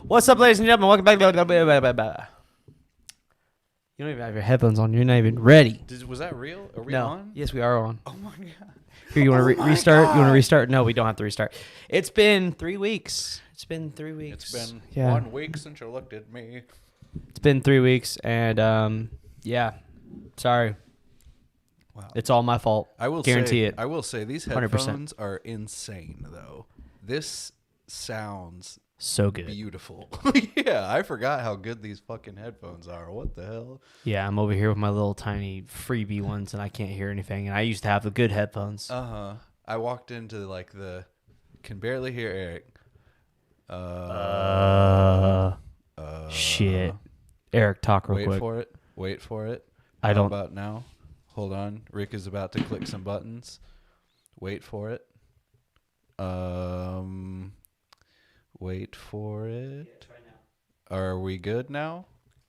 What's up, ladies and gentlemen? Welcome back. You don't even have your headphones on. You're not even ready. Was that real? Are we No. on? Yes, we are on. Oh my god. Here, you want to restart? God. You want to restart? No, we don't have to restart. It's been 3 weeks. It's been 3 weeks. It's been 1 week since you looked at me. It's been 3 weeks, and yeah, sorry. Wow. It's all my fault. I will guarantee say, it. I will say these 100%. headphones are insane though. This sounds So good. beautiful. Yeah, I forgot how good these fucking headphones are. What the hell? Yeah, I'm over here with my little tiny freebie ones, and I can't hear anything. And I used to have the good headphones. I walked into like can barely hear Erik. Shit. Eric, talk real Wait quick. for it. Wait for it. I How don't. about now? Hold on. Rick is about to click some buttons. Wait for it. Wait for it. Yeah, try now. Are we good now?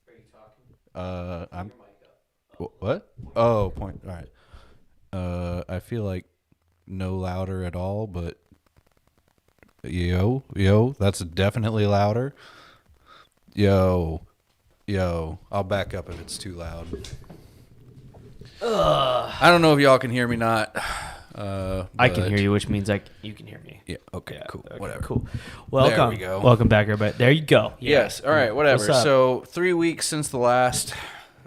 Are you talking? I'm. What? Oh, point. All right. I feel like no louder at all, but yo, that's definitely louder. Yo, I'll back up if it's too loud. I don't know if y'all can hear me not. I can hear you, which means you can hear me. Yeah. Okay. Cool. Okay, Whatever. Cool. Welcome. There we go. Welcome back, everybody. There you go. Yeah. Yes. All right. Whatever. What's up? So 3 weeks since the last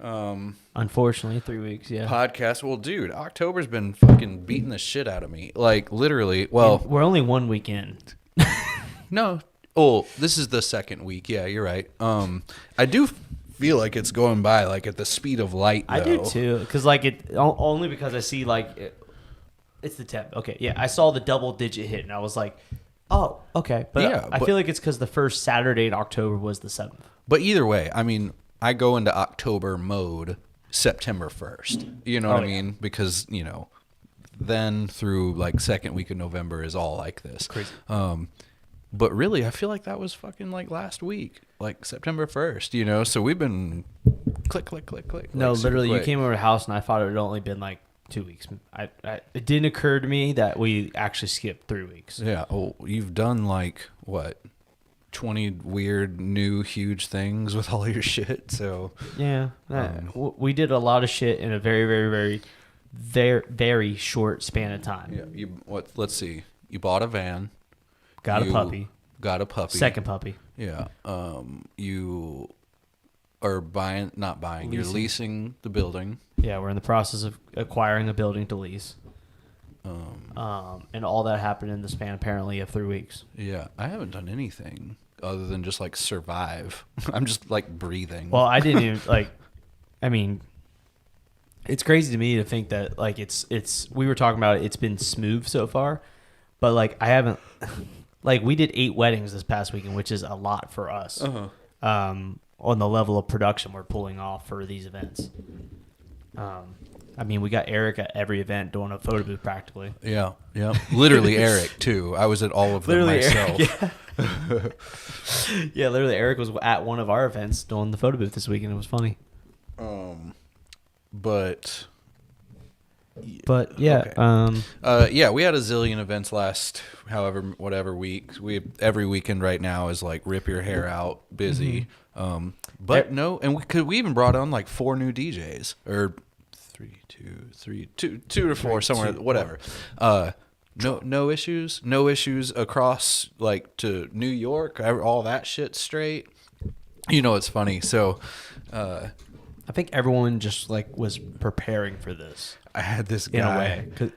Unfortunately, 3 weeks. Yeah. podcast. Well, dude, October's been fucking beating the shit out of me. Like literally. Well, And we're only 1 week in. no. Oh, this is the second week. Yeah, you're right. I do feel like it's going by like at the speed of light. Though. I do too, because only because I see it's the temp. Okay, yeah, I saw the double digit hit, and I was like, oh, okay. But Yeah, I feel like it's because the first Saturday in October was the 7th. But either way, I mean, I go into October mode September 1st. You know what I mean? Because, then through like second week of November is all like this. Crazy. But really, I feel like that was fucking like last week, like September 1st, so we've been click. No, like, literally, you quick. came over to the house, and I thought it had only been like 2 weeks. It didn't occur to me that we actually skipped 3 weeks. Yeah. Oh, you've done like, what, 20 weird, new, huge things with all your shit, so. Yeah. We did a lot of shit in a very, very, very, very, very short span of time. Yeah. Let's see. You bought a van. Got a puppy. Got a puppy. Second puppy. Yeah. You are not buying. You're leasing the building. Yeah, we're in the process of acquiring a building to lease. And all that happened in the span apparently of 3 weeks. Yeah. I haven't done anything other than just like survive. I'm just like breathing. Well, I didn't even it's crazy to me to think that like it's we were talking about it's been smooth so far, but like I haven't like we did 8 weddings this past weekend, which is a lot for us. On the level of production we're pulling off for these events. I mean, we got Eric at every event doing a photo booth practically. Yeah. Literally Eric too. I was at all of them myself. Eric, yeah. Literally Eric was at one of our events doing the photo booth this weekend. It was funny. But yeah, okay. Yeah, we had a zillion events last whatever week. Every weekend right now is like rip your hair out, busy. But no, and we even brought on like 4 new DJs or 2 to 4 somewhere, whatever. No issues across like to New York, all that shit straight. It's funny. So, I think everyone just like was preparing for this. I had this in a guy. way.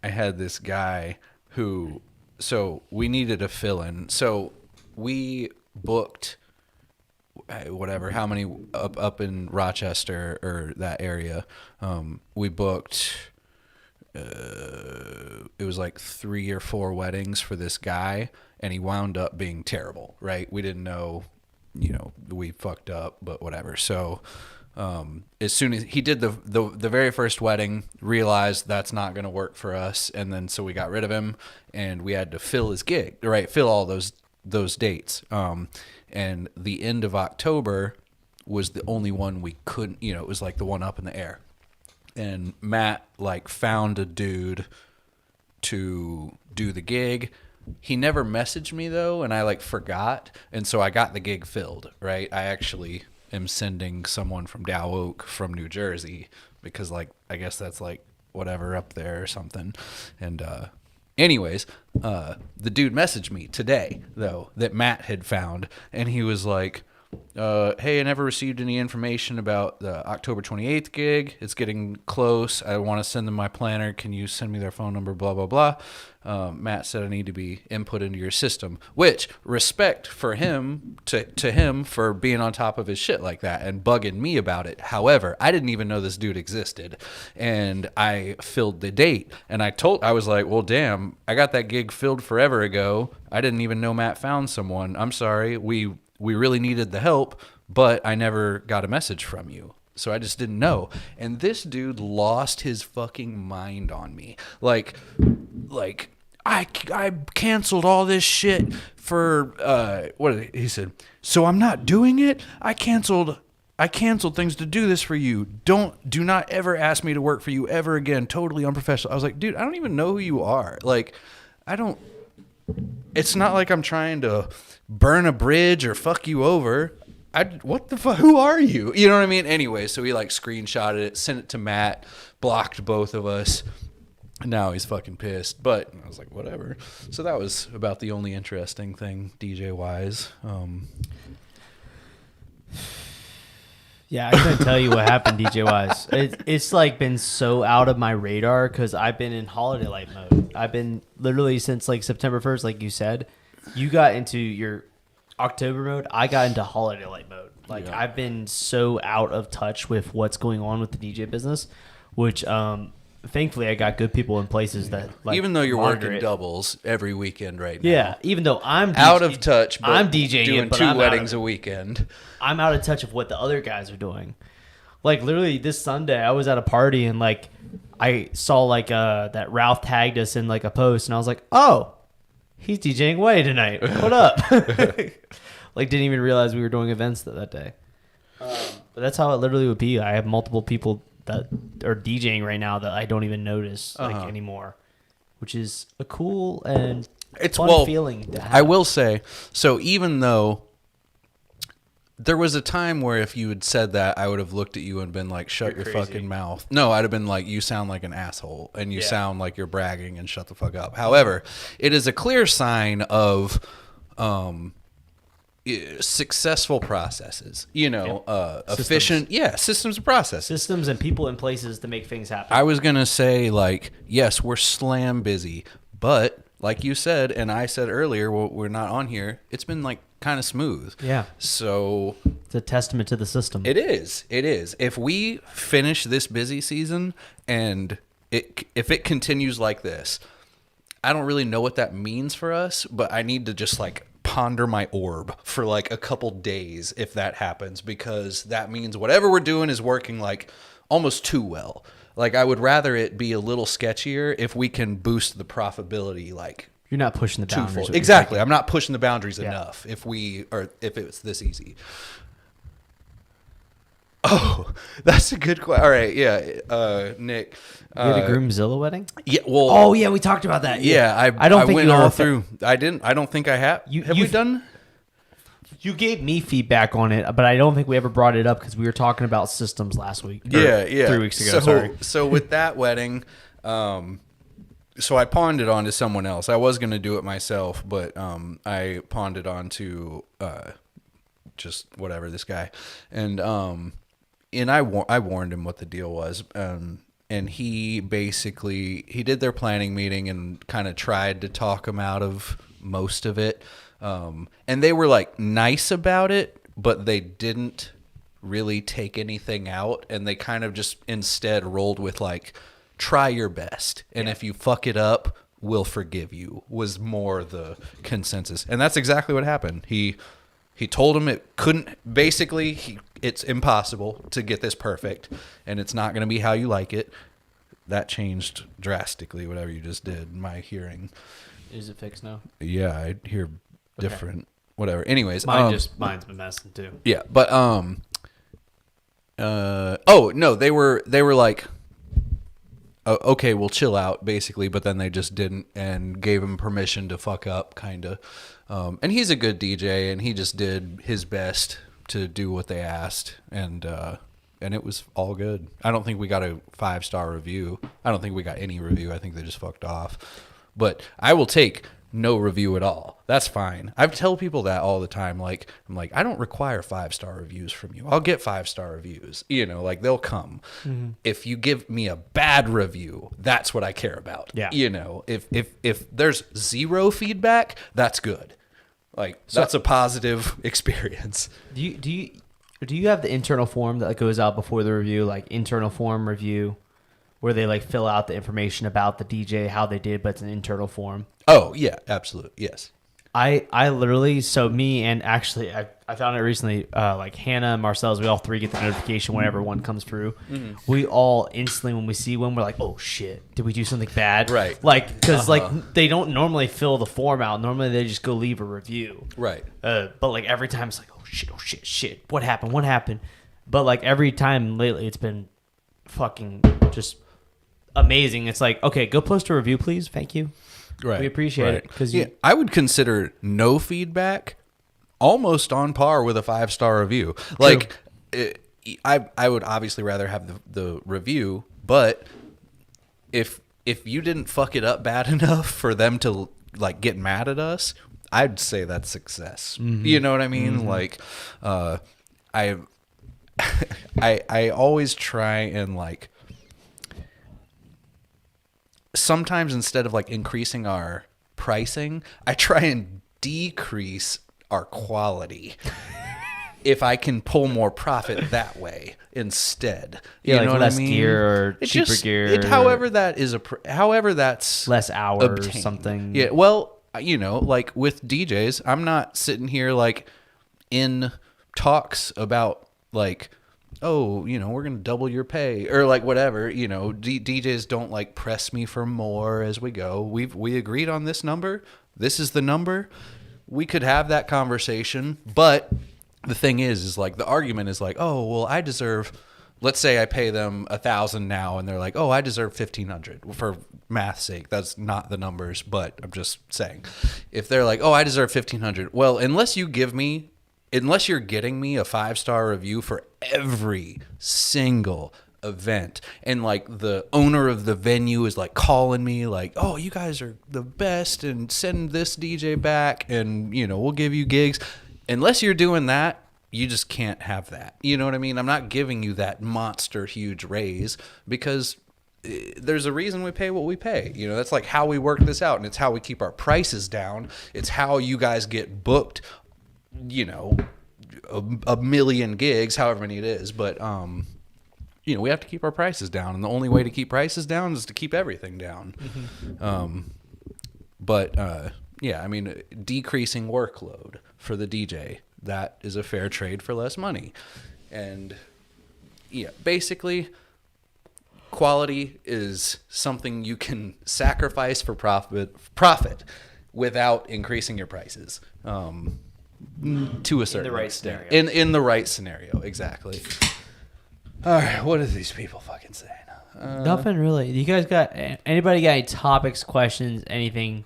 I had this guy who. So we needed a fill-in. So we booked whatever, how many up in Rochester or that area. We booked. It was like 3 or 4 weddings for this guy, and he wound up being terrible. Right? We didn't know. We fucked up, but whatever. So. As soon as he did the very first wedding, realized that's not going to work for us, and then so we got rid of him, and we had to fill his gig, right? Fill all those dates. And the end of October was the only one we couldn't. It was like the one up in the air. And Matt like found a dude to do the gig. He never messaged me though, and I like forgot, and so I got the gig filled. Right, I actually am sending someone from Dow Oak from New Jersey because like I guess that's like whatever up there or something. And anyways, the dude messaged me today though that Matt had found, and he was like, hey, I never received any information about the October 28th gig. It's getting close. I want to send them my planner. Can you send me their phone number? Blah, blah, blah. Matt said I need to be input into your system, which respect for him to him for being on top of his shit like that and bugging me about it. However, I didn't even know this dude existed, and I filled the date, and I was like, well, damn, I got that gig filled forever ago. I didn't even know Matt found someone. I'm sorry. We really needed the help, but I never got a message from you. So I just didn't know. And this dude lost his fucking mind on me. Like I canceled all this shit for he said, so I'm not doing it? I canceled things to do this for you. Do not ever ask me to work for you ever again. Totally unprofessional. I was like, dude, I don't even know who you are. Like, it's not like I'm trying to burn a bridge or fuck you over. What the fuck? Who are you? You know what I mean? Anyway, so he like screenshotted it, sent it to Matt, blocked both of us. Now he's fucking pissed. But I was like, whatever. So that was about the only interesting thing DJ wise. Yeah, I couldn't tell you what happened DJ wise. It's like been so out of my radar because I've been in holiday light mode. I've been literally since like September 1st, like you said. You got into your October mode. I got into holiday light mode. Like yeah. I've been so out of touch with what's going on with the DJ business, which thankfully I got good people in places that like even though you're working doubles every weekend right now. Yeah, even though I'm out of touch, but I'm DJing doing two weddings a weekend. I'm out of touch of what the other guys are doing. Like literally this Sunday, I was at a party and like I saw like that Ralph tagged us in like a post, and I was like, oh. He's DJing Way tonight. What up? Like, didn't even realize we were doing events that day. But that's how it literally would be. I have multiple people that are DJing right now that I don't even notice like anymore, which is a cool and fun feeling to have. I will say, so even though there was a time where if you had said that, I would have looked at you and been like, shut your fucking mouth. No, I'd have been like, you sound like an asshole and you sound like you're bragging and shut the fuck up. However, it is a clear sign of successful processes, efficient, systems and processes. Systems and people in places to make things happen. I was going to say like, yes, we're slam busy, but like you said, and I said earlier, well, we're not on here. It's been like kind of smooth. Yeah. So it's a testament to the system. It is. If we finish this busy season and if it continues like this, I don't really know what that means for us, but I need to just like ponder my orb for like a couple days if that happens, because that means whatever we're doing is working like almost too well. Like I would rather it be a little sketchier if we can boost the profitability like you're not pushing the boundaries. Exactly. I'm not pushing the boundaries enough if it's this easy. Oh, that's a good question. All right. Yeah. Nick. You had a Groomzilla wedding? Yeah. Well. Oh, yeah. We talked about that. Yeah. I don't think went all through. I don't think I have. Have we done? You gave me feedback on it, but I don't think we ever brought it up because we were talking about systems last week. Yeah. 3 weeks ago. Sorry. So with that wedding, so I pawned it on to someone else. I was going to do it myself, but I pawned it on to just whatever, this guy. And I warned him what the deal was. And he did their planning meeting and kind of tried to talk him out of most of it. And they were like nice about it, but they didn't really take anything out. And they kind of just instead rolled with like, try your best, and if you fuck it up, we'll forgive you, was more the consensus. And that's exactly what happened. He told him it couldn't, basically it's impossible to get this perfect, and it's not going to be how you like it. That changed drastically, whatever you just did. My hearing, is it fixed now? Yeah, I hear different. Whatever. Anyways, mine's been messing too. Yeah, but oh no, they were like, okay, we'll chill out, basically, but then they just didn't and gave him permission to fuck up, kind of. And he's a good DJ, and he just did his best to do what they asked, and it was all good. I don't think we got a 5-star review. I don't think we got any review. I think they just fucked off. But I will take no review at all. That's fine. I tell people that all the time. Like, I'm like, I don't require 5-star reviews from you. I'll get 5-star reviews. You know, like, they'll come. Mm-hmm. If you give me a bad review, that's what I care about. Yeah. You know, if there's 0 feedback, that's good. Like, that's a positive experience. Do you have the internal form that goes out before the review, like internal form review, where they like fill out the information about the DJ, how they did, but it's an internal form? Oh, yeah, absolutely. Yes. I literally, so me and actually, I found it recently, like Hannah and Marcel's, we all 3 get the notification whenever one comes through. Mm-hmm. We all instantly, when we see one, we're like, oh shit, did we do something bad? Right. Like, because like they don't normally fill the form out. Normally they just go leave a review. Right. But like every time it's like, oh shit, what happened? But like every time lately it's been fucking just amazing. It's like, okay, go post a review, please. Thank you. Right. We appreciate it. Because I would consider no feedback almost on par with a 5-star review. Like, I would obviously rather have the review, but if you didn't fuck it up bad enough for them to like get mad at us, I'd say that's success. Mm-hmm. You know what I mean? Mm-hmm. Like, I always try and like, sometimes instead of like increasing our pricing, I try and decrease our quality if I can pull more profit that way instead. You know what less I mean? Gear or cheaper gear. However that's less hours obtained. Or something. Yeah, well, you know, like with DJs, I'm not sitting here like in talks about like, oh, you know, we're going to double your pay or like whatever, you know, DJs don't like press me for more as we go. We agreed on this number. This is the number. We could have that conversation, but the thing is like the argument is like, oh, well, I deserve, let's say I pay them $1,000 now and they're like, oh, I deserve $1,500 for math's sake. That's not the numbers, but I'm just saying if they're like, oh, I deserve $1,500. Well, unless you're getting me a 5-star review for every single event and like the owner of the venue is like calling me like, oh, you guys are the best and send this DJ back and, you know, we'll give you gigs. Unless you're doing that, you just can't have that. You know what I mean? I'm not giving you that monster huge raise because there's a reason we pay what we pay. You know, that's like how we work this out, and it's how we keep our prices down. It's how you guys get booked, you know, a million gigs, however many it is. But, you know, we have to keep our prices down. And the only way to keep prices down is to keep everything down. Mm-hmm. Yeah, I mean, decreasing workload for the DJ, that is a fair trade for less money. And, yeah, basically, quality is something you can sacrifice for profit without increasing your prices. To a certain extent. In the right scenario, exactly. All right, what are these people fucking saying? Nothing really. You guys got anybody got any topics, questions, anything?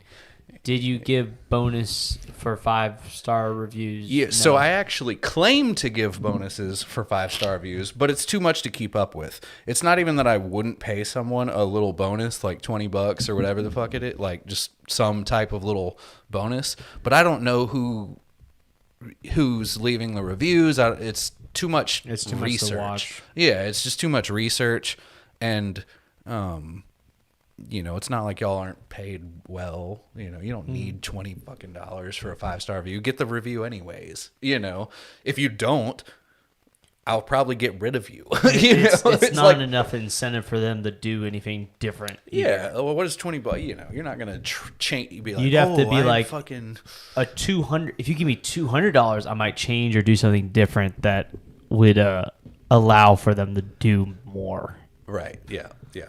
Did you give bonus for 5-star reviews? Yeah, no. So I actually claim to give bonuses for 5-star reviews, but it's too much to keep up with. It's not even that I wouldn't pay someone a little bonus, like $20 or whatever the fuck it is, like just some type of little bonus. But I don't know who's leaving the reviews. It's too much research. Much to watch. Yeah, it's just too much research, and you know, it's not like y'all aren't paid well. You know, you don't need $20 fucking for a 5-star review. Get the review anyways. You know, if you don't, I'll probably get rid of you. It's not like, enough incentive for them to do anything different. Either. Yeah. Well, what is $20? You know, you're not gonna change. Be like, you'd have to be like fucking a $200. If you give me $200, I might change or do something different that would allow for them to do more. Right. Yeah. Yeah.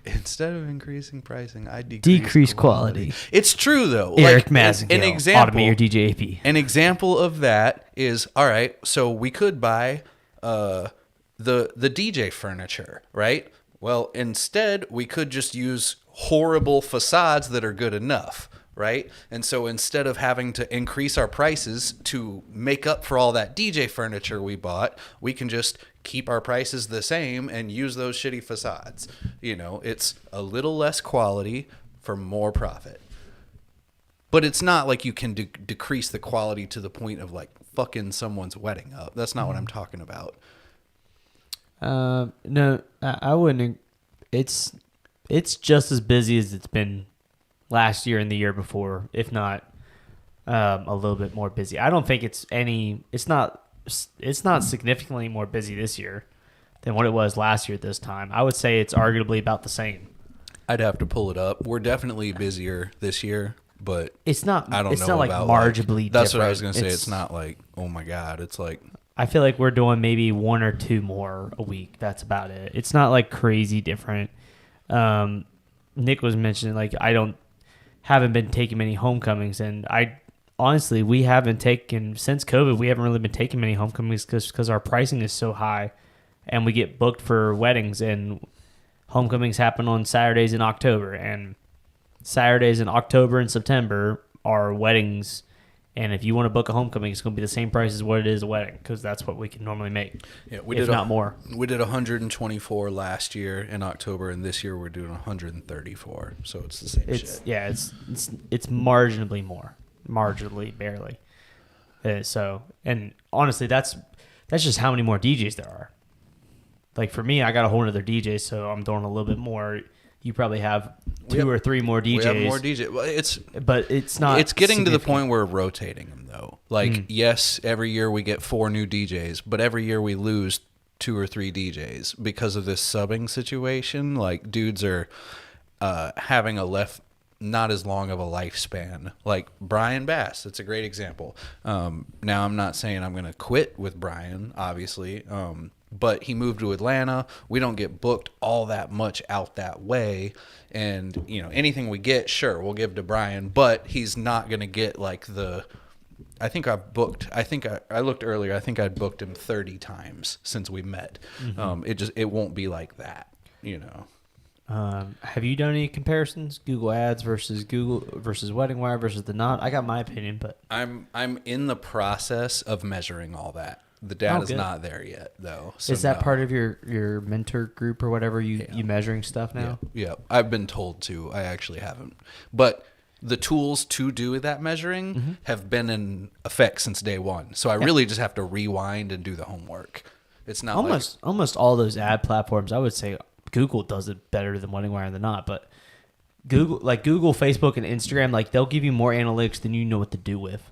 Instead of increasing pricing, I decrease quality. It's true though. Erik Massengale, an example, automate your DJ AP. An example of that is, all right, so we could buy the DJ furniture, right? Well, instead, we could just use horrible facades that are good enough, right? And so instead of having to increase our prices to make up for all that DJ furniture we bought, we can just keep our prices the same and use those shitty facades. It's a little less quality for more profit. But it's not like you can decrease the quality to the point of like fucking someone's wedding up. That's not what I'm talking about. No, I wouldn't. It's just as busy as it's been last year and the year before, if not a little bit more busy. I don't think it's not significantly more busy this year than what it was last year at this time. I would say it's arguably about the same. I'd have to pull it up. We're definitely busier this year, but it's not. I don't it's know not like about marginally. That's different. what I was gonna say. It's not like, oh my god. It's like, I feel like we're doing maybe one or two more a week. That's about it. It's not like crazy different. Nick was mentioning like haven't been taking many homecomings, and honestly, we haven't taken since COVID. We haven't really been taking many homecomings because our pricing is so high, and we get booked for weddings, and homecomings happen on Saturdays in October, and Saturdays in October and September are weddings. And if you want to book a homecoming, it's going to be the same price as what it is a wedding, because that's what we can normally make. Yeah, not more. We did 124 last year in October, and this year we're doing 134. So it's the same shit. Yeah, it's marginally more, barely. And honestly, that's just how many more DJs there are. Like for me, I got a whole other DJ, so I'm doing a little bit more. You probably have two or three more DJs. We have more DJs. Well, but it's not. It's getting to the point where we're rotating them, though. Like, yes, every year we get 4 new DJs, but every year we lose 2 or 3 DJs because of this subbing situation. Like, dudes are having not as long of a lifespan. Like Brian Bass, that's a great example. Now, I'm not saying I'm going to quit with Brian, obviously. But he moved to Atlanta. We don't get booked all that much out that way. And, anything we get, sure, we'll give to Brian. But he's not going to get like I looked earlier. I think I'd booked him 30 times since we met. Mm-hmm. It won't be like that, Have you done any comparisons? Google Ads versus Wedding Wire versus The Knot? I got my opinion, but I'm in the process of measuring all that. The data's not there yet, though. So is that part of your mentor group or whatever? You measuring stuff now? Yeah, I've been told to. I actually haven't. But the tools to do that measuring have been in effect since day one. So I really just have to rewind and do the homework. It's not almost all those ad platforms. I would say Google does it better than Wedding Wire than not, but Google, Facebook, and Instagram, like they'll give you more analytics than you know what to do with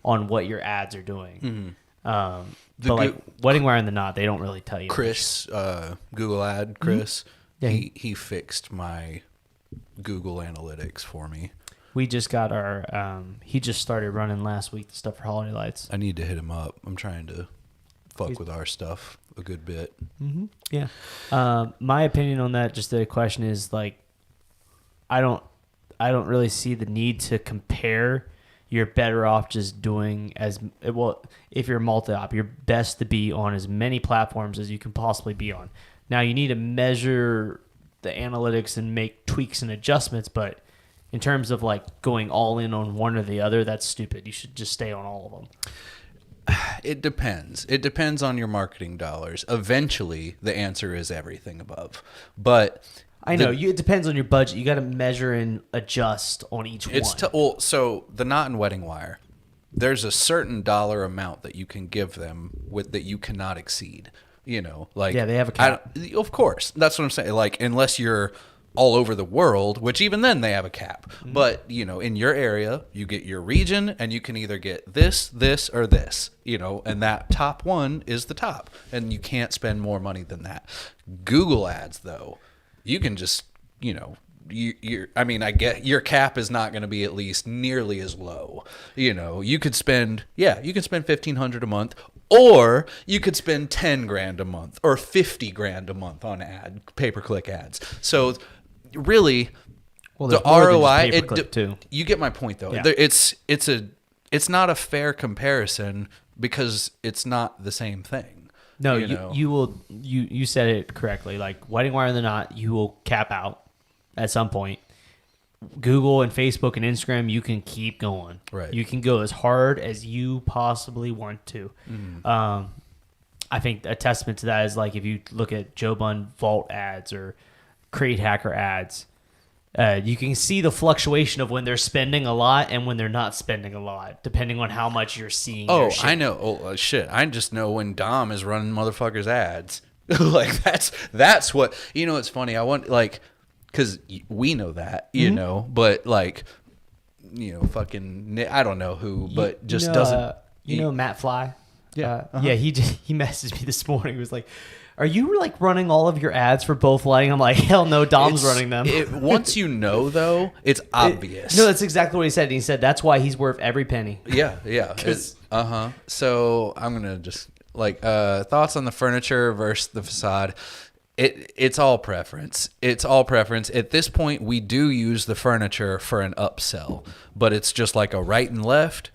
on what your ads are doing. But Wedding Wire and The Knot, they don't really tell you. Chris, Google Ad, Chris, he fixed my Google Analytics for me. We just got our, he just started running last week the stuff for Holiday Lights. I need to hit him up. I'm trying to fuck with our stuff a good bit. Mm-hmm. Yeah. My opinion on that, just the question is like, I don't really see the need to compare. You're better off just doing if you're multi-op, you're best to be on as many platforms as you can possibly be on. Now, you need to measure the analytics and make tweaks and adjustments, but in terms of like going all in on one or the other, that's stupid. You should just stay on all of them. It depends. It depends on your marketing dollars. Eventually, the answer is everything above. But I know it depends on your budget. You got to measure and adjust on each one. So the Knot and Wedding Wire, there's a certain dollar amount that you can give them that you cannot exceed. They have a cap. Of course, that's what I'm saying. Like unless you're all over the world, which even then they have a cap. Mm-hmm. But in your area, you get your region, and you can either get this, or this. And that top one is the top, and you can't spend more money than that. Google Ads, though. You can just, I get your cap is not going to be at least nearly as low. You could spend $1,500 a month, or you could spend $10,000 a month or $50,000 a month on pay-per-click ads. So really, the ROI, too. You get my point though. Yeah. It's not a fair comparison because it's not the same thing. No, you know? you will. You said it correctly. Like wedding wire in the knot, you will cap out at some point. Google and Facebook and Instagram, you can keep going. Right. You can go as hard as you possibly want to. I think a testament to that is like if you look at Joe Bun Vault ads or Crate Hacker ads, you can see the fluctuation of when they're spending a lot and when they're not spending a lot, depending on how much you're seeing. Oh, their shit. I know. Oh, shit. I just know when Dom is running motherfuckers ads. Like that's what, you know, it's funny. I want like, cause we know that, you know, but like, you know, fucking, I don't know who, but just doesn't. You know Matt Fly? Yeah. Yeah. He messaged me this morning. He was like, "Are you like running all of your ads for both lighting?" I'm like, "Hell no, Dom's running them." Once you know, though, it's obvious. No, that's exactly what he said. He said that's why he's worth every penny. Yeah. So I'm gonna just like thoughts on the furniture versus the facade. It's all preference. It's all preference. At this point, we do use the furniture for an upsell, but it's just like a right and left.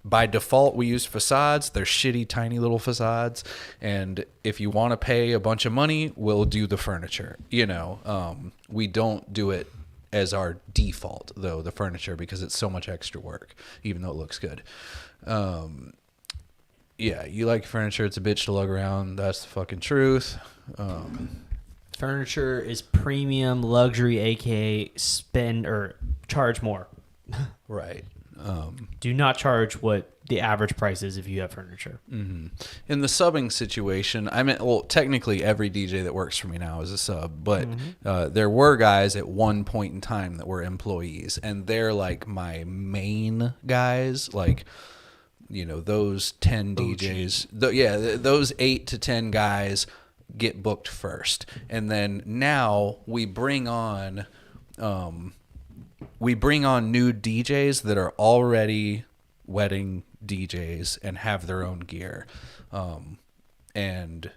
By default, we use facades. They're shitty, tiny little facades. And if you want to pay a bunch of money, we'll do the furniture. You know, we don't do it as our default, though, the furniture, because it's so much extra work, even though it looks good. Yeah, you like furniture. It's a bitch to lug around. That's the fucking truth. Furniture is premium luxury, aka spend or charge more. Right. Do not charge what the average price is if you have furniture. Mm-hmm. In the subbing situation, I mean, well, technically every DJ that works for me now is a sub, but there were guys at one point in time that were employees, and they're like my main guys, like, you know, those 10 DJs, those 8 to 10 guys get booked first, and then now we bring on new DJs that are already wedding DJs and have their own gear. And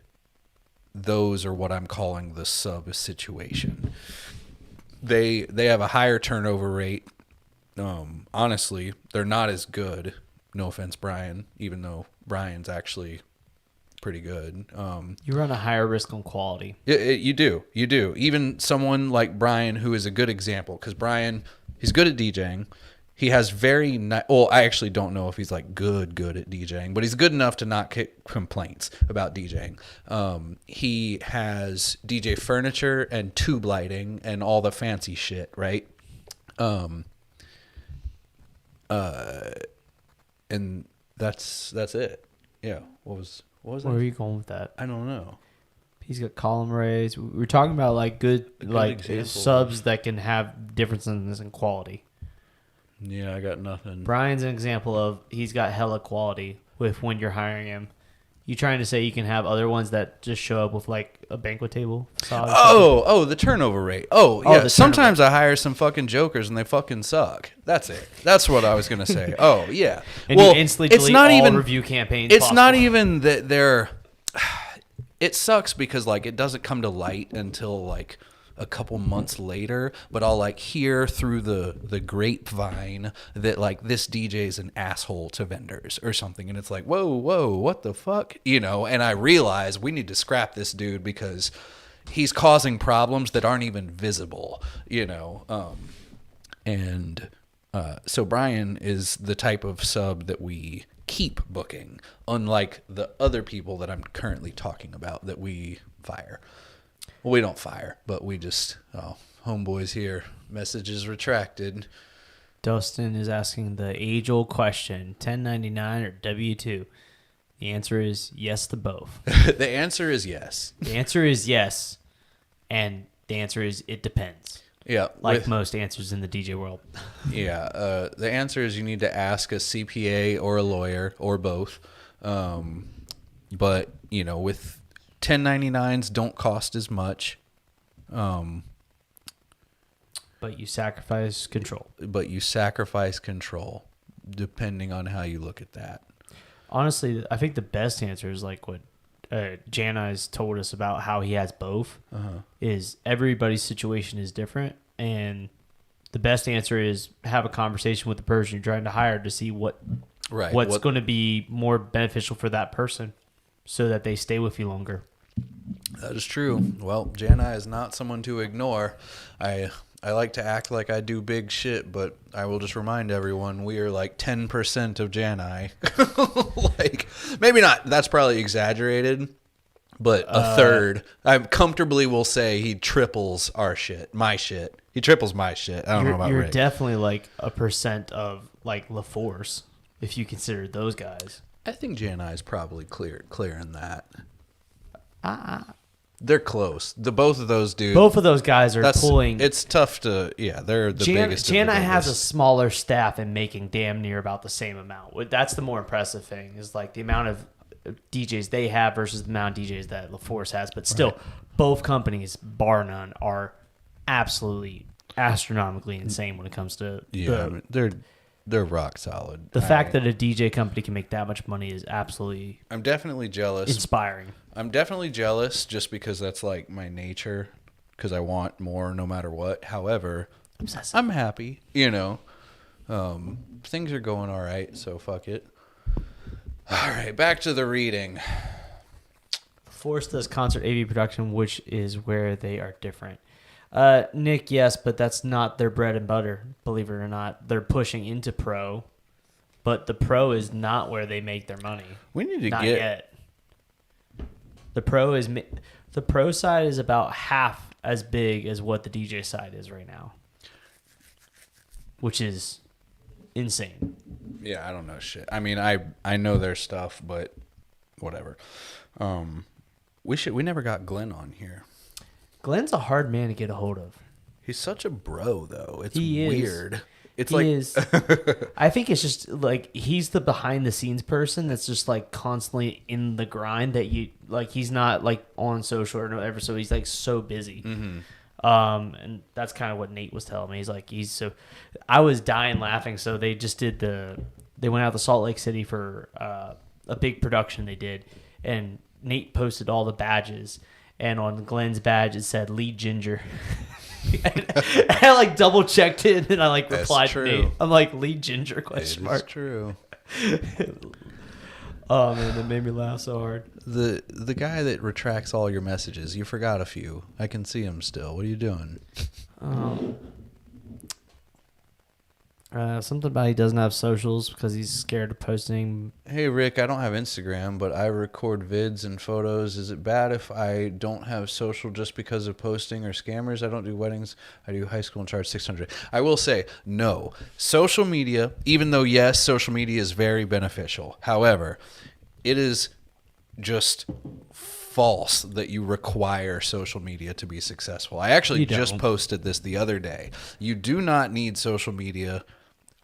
those are what I'm calling the sub situation. They have a higher turnover rate. Honestly, they're not as good. No offense, Brian, even though Brian's actually pretty good. You run a higher risk on quality. You do. Even someone like Brian, who is a good example, because Brian, he's good at DJing. He has very well, I actually don't know if he's like good at DJing, but he's good enough to not get complaints about DJing. He has DJ furniture and tube lighting and all the fancy shit, right? And that's it. Yeah. What was that? Where are you going with that? I don't know. He's got column rays. We're talking about like good like example. subs that can have differences in quality. Yeah, I got nothing. Brian's an example of he's got hella quality with when you're hiring him. You trying to say you can have other ones that just show up with like a banquet table facade? Oh, the turnover rate. Oh, yeah. Sometimes turnover. I hire some fucking jokers and they fucking suck. That's it. That's what I was gonna say. Oh, yeah. And you instantly delete all review campaigns. It's not even that they're. It sucks because like it doesn't come to light until like a couple months later, but I'll like hear through the grapevine that like this DJ's an asshole to vendors or something, and it's like whoa, what the fuck, you know? And I realize we need to scrap this dude because he's causing problems that aren't even visible, you know. So Brian is the type of sub that we keep booking, unlike the other people that I'm currently talking about that we fire. Well, we don't fire, but we just, homeboys here, messages retracted. Dustin is asking the age-old question, 1099 or W-2? The answer is yes to both. The answer is yes. The answer is yes, and the answer is it depends. Yeah. Like most answers in the DJ world. Yeah. The answer is you need to ask a CPA or a lawyer or both. But, you know, with 1099s don't cost as much. But you sacrifice control. Depending on how you look at that. Honestly, I think the best answer is like what Janai's told us about how he has both. Is everybody's situation is different, and the best answer is have a conversation with the person you're trying to hire to see what's going to be more beneficial for that person. so that they stay with you longer. That is true. Well, Janai is not someone to ignore. I like to act like I do big shit, but I will just remind everyone we are like 10% of Janai. Like, maybe not. That's probably exaggerated, but a third. I comfortably will say he triples our shit, my shit. He triples my shit. I don't know about You're Rick. definitely like a percent of like LaForce if you consider those guys. I think Janai is probably clear in that. They're close. Both of those dudes. Both of those guys are pulling. It's tough to. Yeah, they're the biggest. Janai has a smaller staff and making damn near about the same amount. That's the more impressive thing is like the amount of DJs they have versus the amount of DJs that LaForce has. But still, both companies, bar none, are absolutely astronomically insane when it comes to they're rock solid. The fact that a DJ company can make that much money is absolutely I'm definitely jealous. Inspiring. I'm definitely jealous just because that's like my nature because I want more no matter what. However, I'm happy, things are going all right, so fuck it. All right, back to the reading. Force does concert AV production, which is where they are different. Nick, yes, but that's not their bread and butter, believe it or not. They're pushing into pro, but the pro is not where they make their money. We need to not yet. The pro side is about half as big as what the DJ side is right now, which is insane. Yeah, I don't know shit. I mean, I know their stuff, but whatever. We never got Glenn on here. Glenn's a hard man to get a hold of. He's such a bro, though. It's he weird. Is. He is. I think it's just like he's the behind the scenes person that's just like constantly in the grind that you like. He's not like on social or whatever, so he's like so busy. Mm-hmm. And that's kind of what Nate was telling me. He's like I was dying laughing. So they just they went out to Salt Lake City for a big production they did, and Nate posted all the badges. And on Glenn's badge, it said Lead Ginger. I like double checked it, and then I like replied to Nate. I'm like, Lead Ginger, question mark. It's true. Oh, man, that made me laugh so hard. The guy that retracts all your messages, you forgot a few. I can see him still. What are you doing? Something about he doesn't have socials because he's scared of posting. Hey, Rick, I don't have Instagram, but I record vids and photos. Is it bad if I don't have social just because of posting or scammers? I don't do weddings. I do high school and charge $600. I will say, no. Social media, even though, yes, social media is very beneficial. However, it is just false that you require social media to be successful. I actually just posted this the other day. You do not need social media.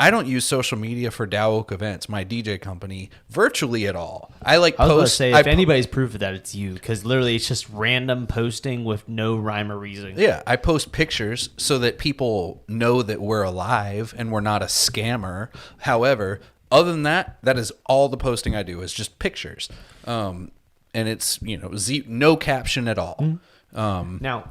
I don't use social media for Dow Oak Events, my DJ company, virtually at all. I was going to say, if anybody's proof of that, it's you, because literally it's just random posting with no rhyme or reason. Yeah, I post pictures so that people know that we're alive and we're not a scammer. However, other than that, that is all the posting I do is just pictures. And it's, no caption at all. Mm-hmm. Now,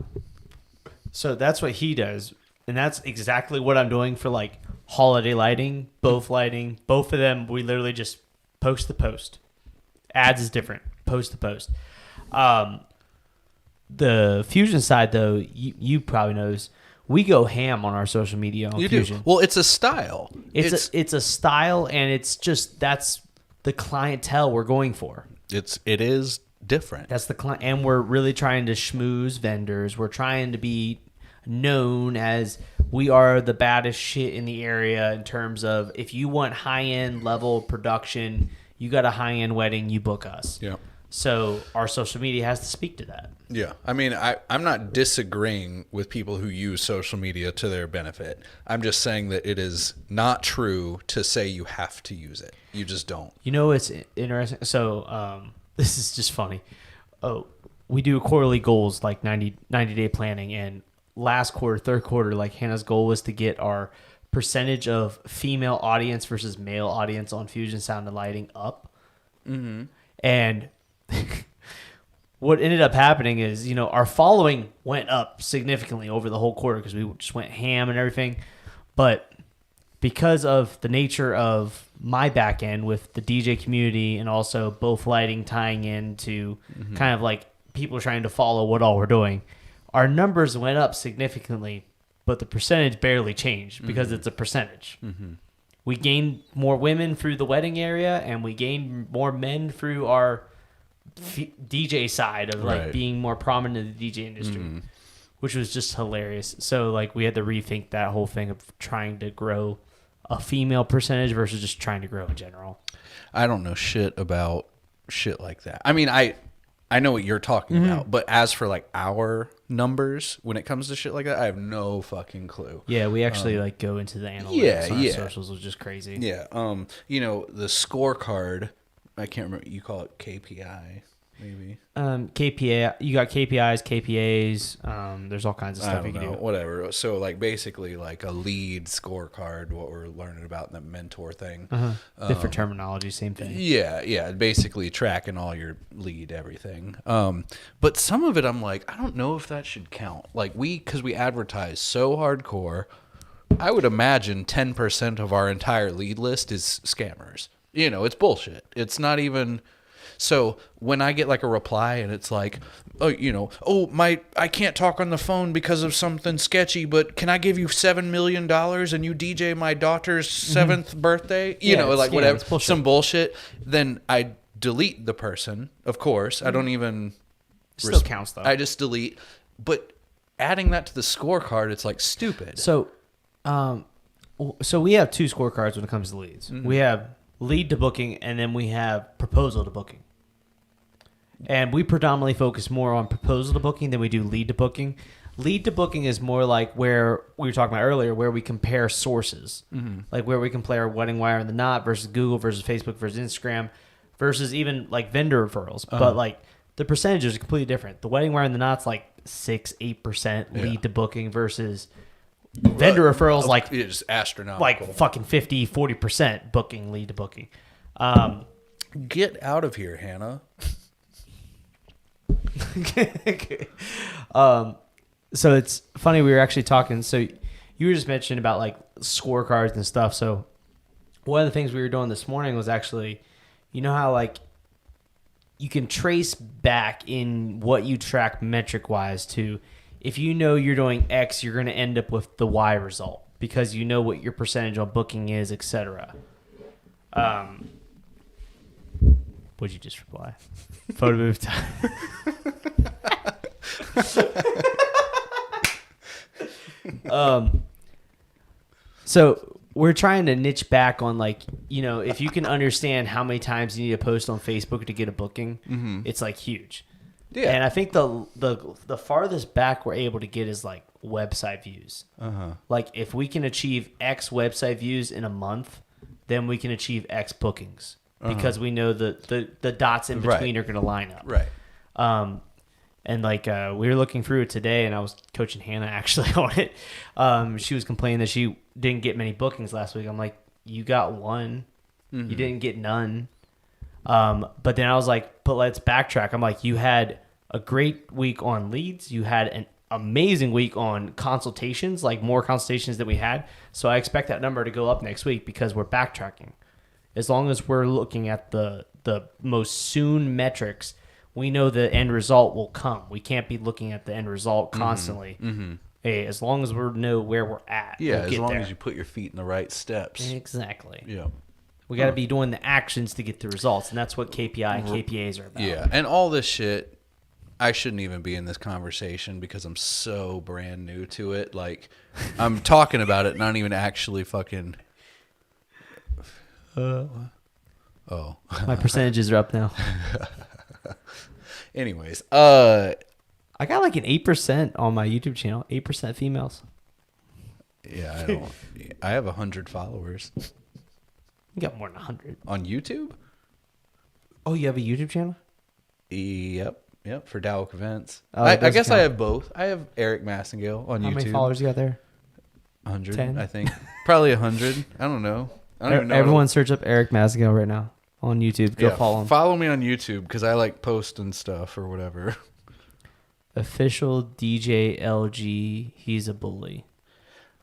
so that's what he does, and that's exactly what I'm doing for like holiday lighting, both of them. We literally just post the post. Ads is different. Post the post. The Fusion side, though, you probably knows, we go ham on our social media on Fusion. Well, it's a style. It's a style, and it's just that's the clientele we're going for. It is different. That's the client, and we're really trying to schmooze vendors. We're trying to be known as we are the baddest shit in the area in terms of if you want high-end level production, you got a high-end wedding, you book us. Yeah. So our social media has to speak to that. Yeah. I mean, I'm not disagreeing with people who use social media to their benefit. I'm just saying that it is not true to say you have to use it. You just don't. You know, it's interesting. So this is just funny. Oh, we do quarterly goals, like 90-day planning, and last quarter, third quarter, like Hannah's goal was to get our percentage of female audience versus male audience on Fusion Sound and Lighting up. Mm-hmm. And what ended up happening is, our following went up significantly over the whole quarter because we just went ham and everything. But because of the nature of my back end with the DJ community and also both lighting tying into kind of like people trying to follow what all we're doing, our numbers went up significantly, but the percentage barely changed because it's a percentage. We gained more women through the wedding area, and we gained more men through our DJ side of like being more prominent in the DJ industry, which was just hilarious. So like we had to rethink that whole thing of trying to grow a female percentage versus just trying to grow in general. I don't know shit about shit like that. I mean, I know what you're talking about, but as for like our numbers when it comes to shit like that, I have no fucking clue. Yeah, we actually like go into the analytics on our socials, which is crazy. Yeah. You know, the scorecard, I can't remember, you call it KPI maybe. KPI, you got KPIs, KPAs, there's all kinds of stuff you can do. Whatever. So like basically like a lead scorecard, what we're learning about in the mentor thing. Different terminology, same thing. Yeah. Basically tracking all your lead, everything. But some of it I'm like, I don't know if that should count. Like because we advertise so hardcore, I would imagine 10% of our entire lead list is scammers. You know, it's bullshit. It's not even... So when I get like a reply and it's like, oh, you know, I can't talk on the phone because of something sketchy, but can I give you $7 million and you DJ my daughter's 7th birthday? You know, like whatever, some bullshit. Then I delete the person, of course. I don't even... Still counts though. I just delete. But adding that to the scorecard, it's like stupid. So we have 2 scorecards when it comes to leads. We have lead to booking, and then we have proposal to booking. And we predominantly focus more on proposal to booking than we do lead to booking. Lead to booking is more like where we were talking about earlier, where we compare sources. Like where we compare Wedding Wire and The Knot versus Google versus Facebook versus Instagram versus even like vendor referrals. But like the percentages are completely different. The Wedding Wire and The Knot's like 6-8% lead to booking versus vendor referrals like it's astronomical. Like fucking 50-40% booking lead to booking. Get out of here, Hannah. So it's funny, we were actually talking, so you were just mentioning about like scorecards and stuff. So one of the things we were doing this morning was actually, you know how like you can trace back in what you track metric wise to, if you know you're doing X, you're going to end up with the Y result because you know what your percentage on booking is, etc. What'd you just reply? Photo booth time. So we're trying to niche back on like, you know, if you can understand how many times you need to post on Facebook to get a booking, it's like huge. Yeah. And I think the farthest back we're able to get is like website views. Like if we can achieve X website views in a month, then we can achieve X bookings because we know the dots in between are going to line up. Right. And like we were looking through it today, and I was coaching Hannah actually on it. She was complaining that she didn't get many bookings last week. I'm like, you got one, you didn't get none. But then I was like, but let's backtrack. I'm like, you had a great week on leads. You had an amazing week on consultations, like more consultations than we had. So I expect that number to go up next week because we're backtracking. As long as we're looking at the most soon metrics, we know the end result will come. We can't be looking at the end result constantly. Hey, as long as we know where we're at. Yeah, as long as you put your feet in the right steps. Exactly. Yeah. We got to be doing the actions to get the results, and that's what KPI and KPAs are about. Yeah, and all this shit, I shouldn't even be in this conversation because I'm so brand new to it. Like, I'm talking about it, not even actually fucking... Oh. My percentages are up now. Anyways, I got like an 8% on my YouTube channel. 8% females. Yeah, I have 100 followers. You got more than 100 on YouTube. Oh, you have a YouTube channel? Yep. For Dowk Events. I guess I have both. I have Erik Massengale on YouTube. How many followers you got there? 100, 10? I think. Probably 100. I don't know. I don't even know. Everyone search up Erik Massengale right now on YouTube. Go follow him. Follow me on YouTube because I like posting stuff or whatever. Official DJ LG. He's a bully.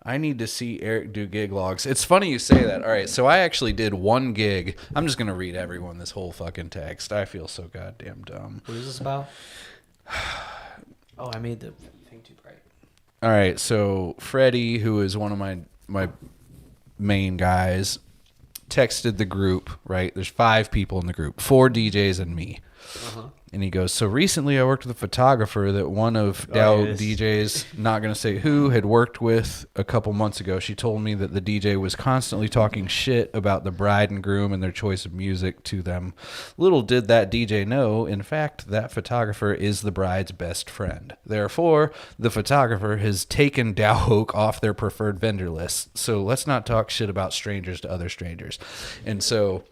I need to see Eric do gig logs. It's funny you say that. All right, so I actually did one gig. I'm just going to read everyone this whole fucking text. I feel so goddamn dumb. What is this about? Oh, I made the thing too bright. All right, so Freddie, who is one of my main guys, texted the group, right? There's 5 people in the group, 4 DJs and me. Uh-huh. And he goes, so recently I worked with a photographer that one of Dow DJs, not going to say who, had worked with a couple months ago. She told me that the DJ was constantly talking shit about the bride and groom and their choice of music to them. Little did that DJ know, in fact, that photographer is the bride's best friend. Therefore, the photographer has taken Dow off their preferred vendor list. So let's not talk shit about strangers to other strangers. And so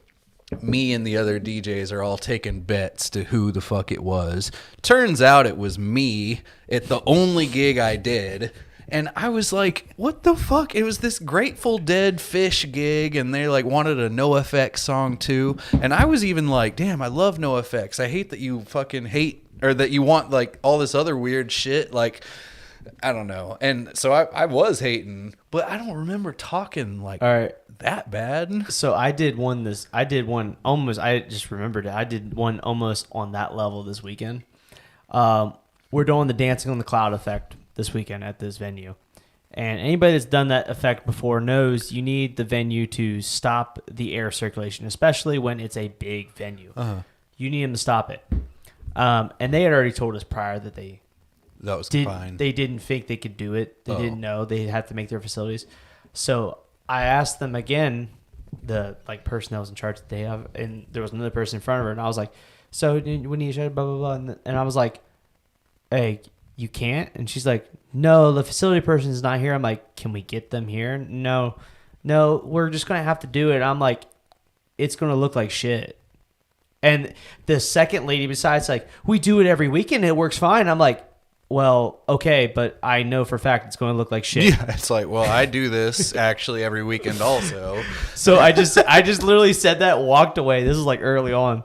me and the other DJs are all taking bets to who the fuck it was. Turns out it was me at the only gig I did. And I was like, what the fuck? It was this Grateful Dead Fish gig, and they like wanted a NoFX song too. And I was even like, damn, I love NoFX. I hate that you fucking hate, or that you want like all this other weird shit. Like, I don't know. And so I was hating, but I don't remember talking like that bad. So I just remembered it. I did one almost on that level this weekend. We're doing the Dancing on the Cloud effect this weekend at this venue. And anybody that's done that effect before knows you need the venue to stop the air circulation, especially when it's a big venue. Uh-huh. You need them to stop it. And they had already told us prior that that was fine. They didn't think they could do it. They didn't know. They had to make their facilities. So I asked them again, the like person that was in charge that they have, and there was another person in front of her, and I was like, so when you shut blah, blah, blah. And I was like, hey, you can't? And she's like, no, the facility person is not here. I'm like, can we get them here? No, we're just going to have to do it. I'm like, it's going to look like shit. And the second lady besides like, we do it every weekend. It works fine. I'm like, well, okay, but I know for a fact it's going to look like shit. Yeah, it's like, well, I do this actually every weekend also. So I just literally said that, walked away. This is like early on.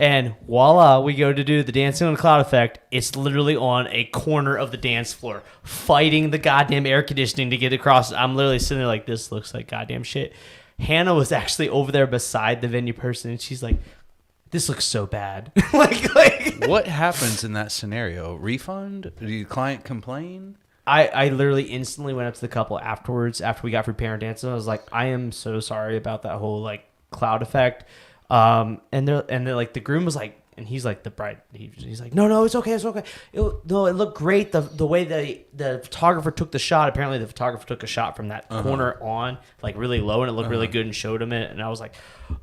And voila, we go to do the Dancing on the Cloud effect. It's literally on a corner of the dance floor, fighting the goddamn air conditioning to get across. I'm literally sitting there like, this looks like goddamn shit. Hannah was actually over there beside the venue person, and she's like, this looks so bad. like what happens in that scenario? Refund? Did the client complain? I literally instantly went up to the couple afterwards after we got through parent dancing. I was like, I am so sorry about that whole like cloud effect. And they're like, the groom was like, and he's like the bride. He's like, no, it's okay. It looked great. The way the photographer took the shot. Apparently, the photographer took a shot from that corner on, like really low, and it looked really good, and showed him it. And I was like,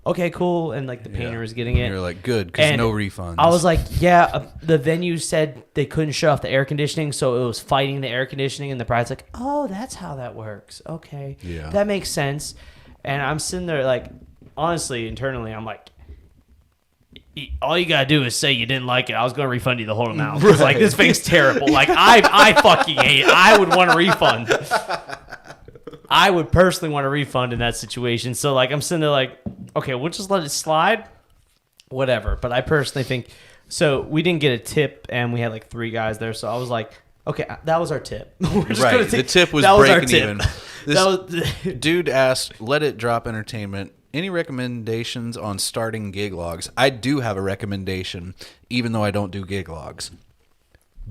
okay, cool. And like the painter was getting it. You're like, good, because no refunds. I was like, yeah. The venue said they couldn't shut off the air conditioning, so it was fighting the air conditioning. And the bride's like, oh, that's how that works. Okay, that makes sense. And I'm sitting there like, honestly, internally, I'm like, all you gotta do is say you didn't like it. I was gonna refund you the whole amount. Right. Like, this thing's terrible. Like, I fucking hate it. I would want a refund. I would personally want a refund in that situation. So like, I'm sitting there like, okay, we'll just let it slide, whatever. But I personally think, so we didn't get a tip, and we had like 3 guys there. So I was like, okay, that was our tip. Right, the tip was breaking even. This dude asked, let it drop entertainment. Any recommendations on starting gig logs? I do have a recommendation, even though I don't do gig logs.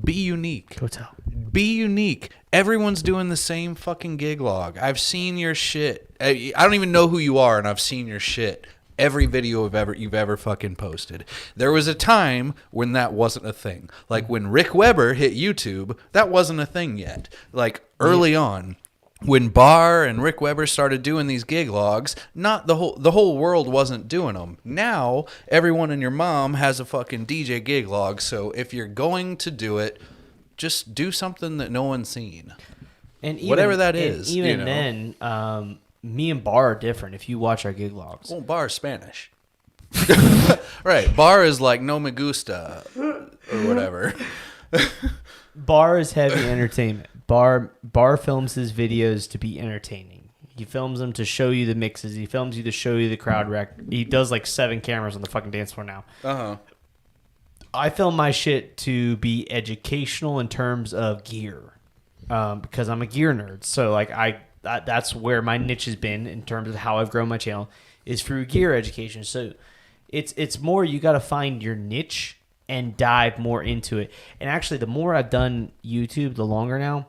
Be unique. Go tell. Be unique. Everyone's doing the same fucking gig log. I've seen your shit. I don't even know who you are, and I've seen your shit. Every video you've ever fucking posted. There was a time when that wasn't a thing. Like when Rick Weber hit YouTube, that wasn't a thing yet. Like early on. When Barr and Rick Weber started doing these gig logs, not the whole world wasn't doing them. Now, everyone and your mom has a fucking DJ gig log, so if you're going to do it, just do something that no one's seen. And even, whatever that is. Even then, me and Barr are different if you watch our gig logs. Well, Barr is Spanish. Right. Barr is like no me gusta or whatever. Barr is heavy entertainment. Barr films his videos to be entertaining. He films them to show you the mixes. He films you to show you the crowd rec. He does like 7 cameras on the fucking dance floor now. Uh-huh. I film my shit to be educational in terms of gear. because I'm a gear nerd. So like that's where my niche has been in terms of how I've grown my channel is through gear education. So it's more you got to find your niche and dive more into it. And actually, the more I've done YouTube, the longer now.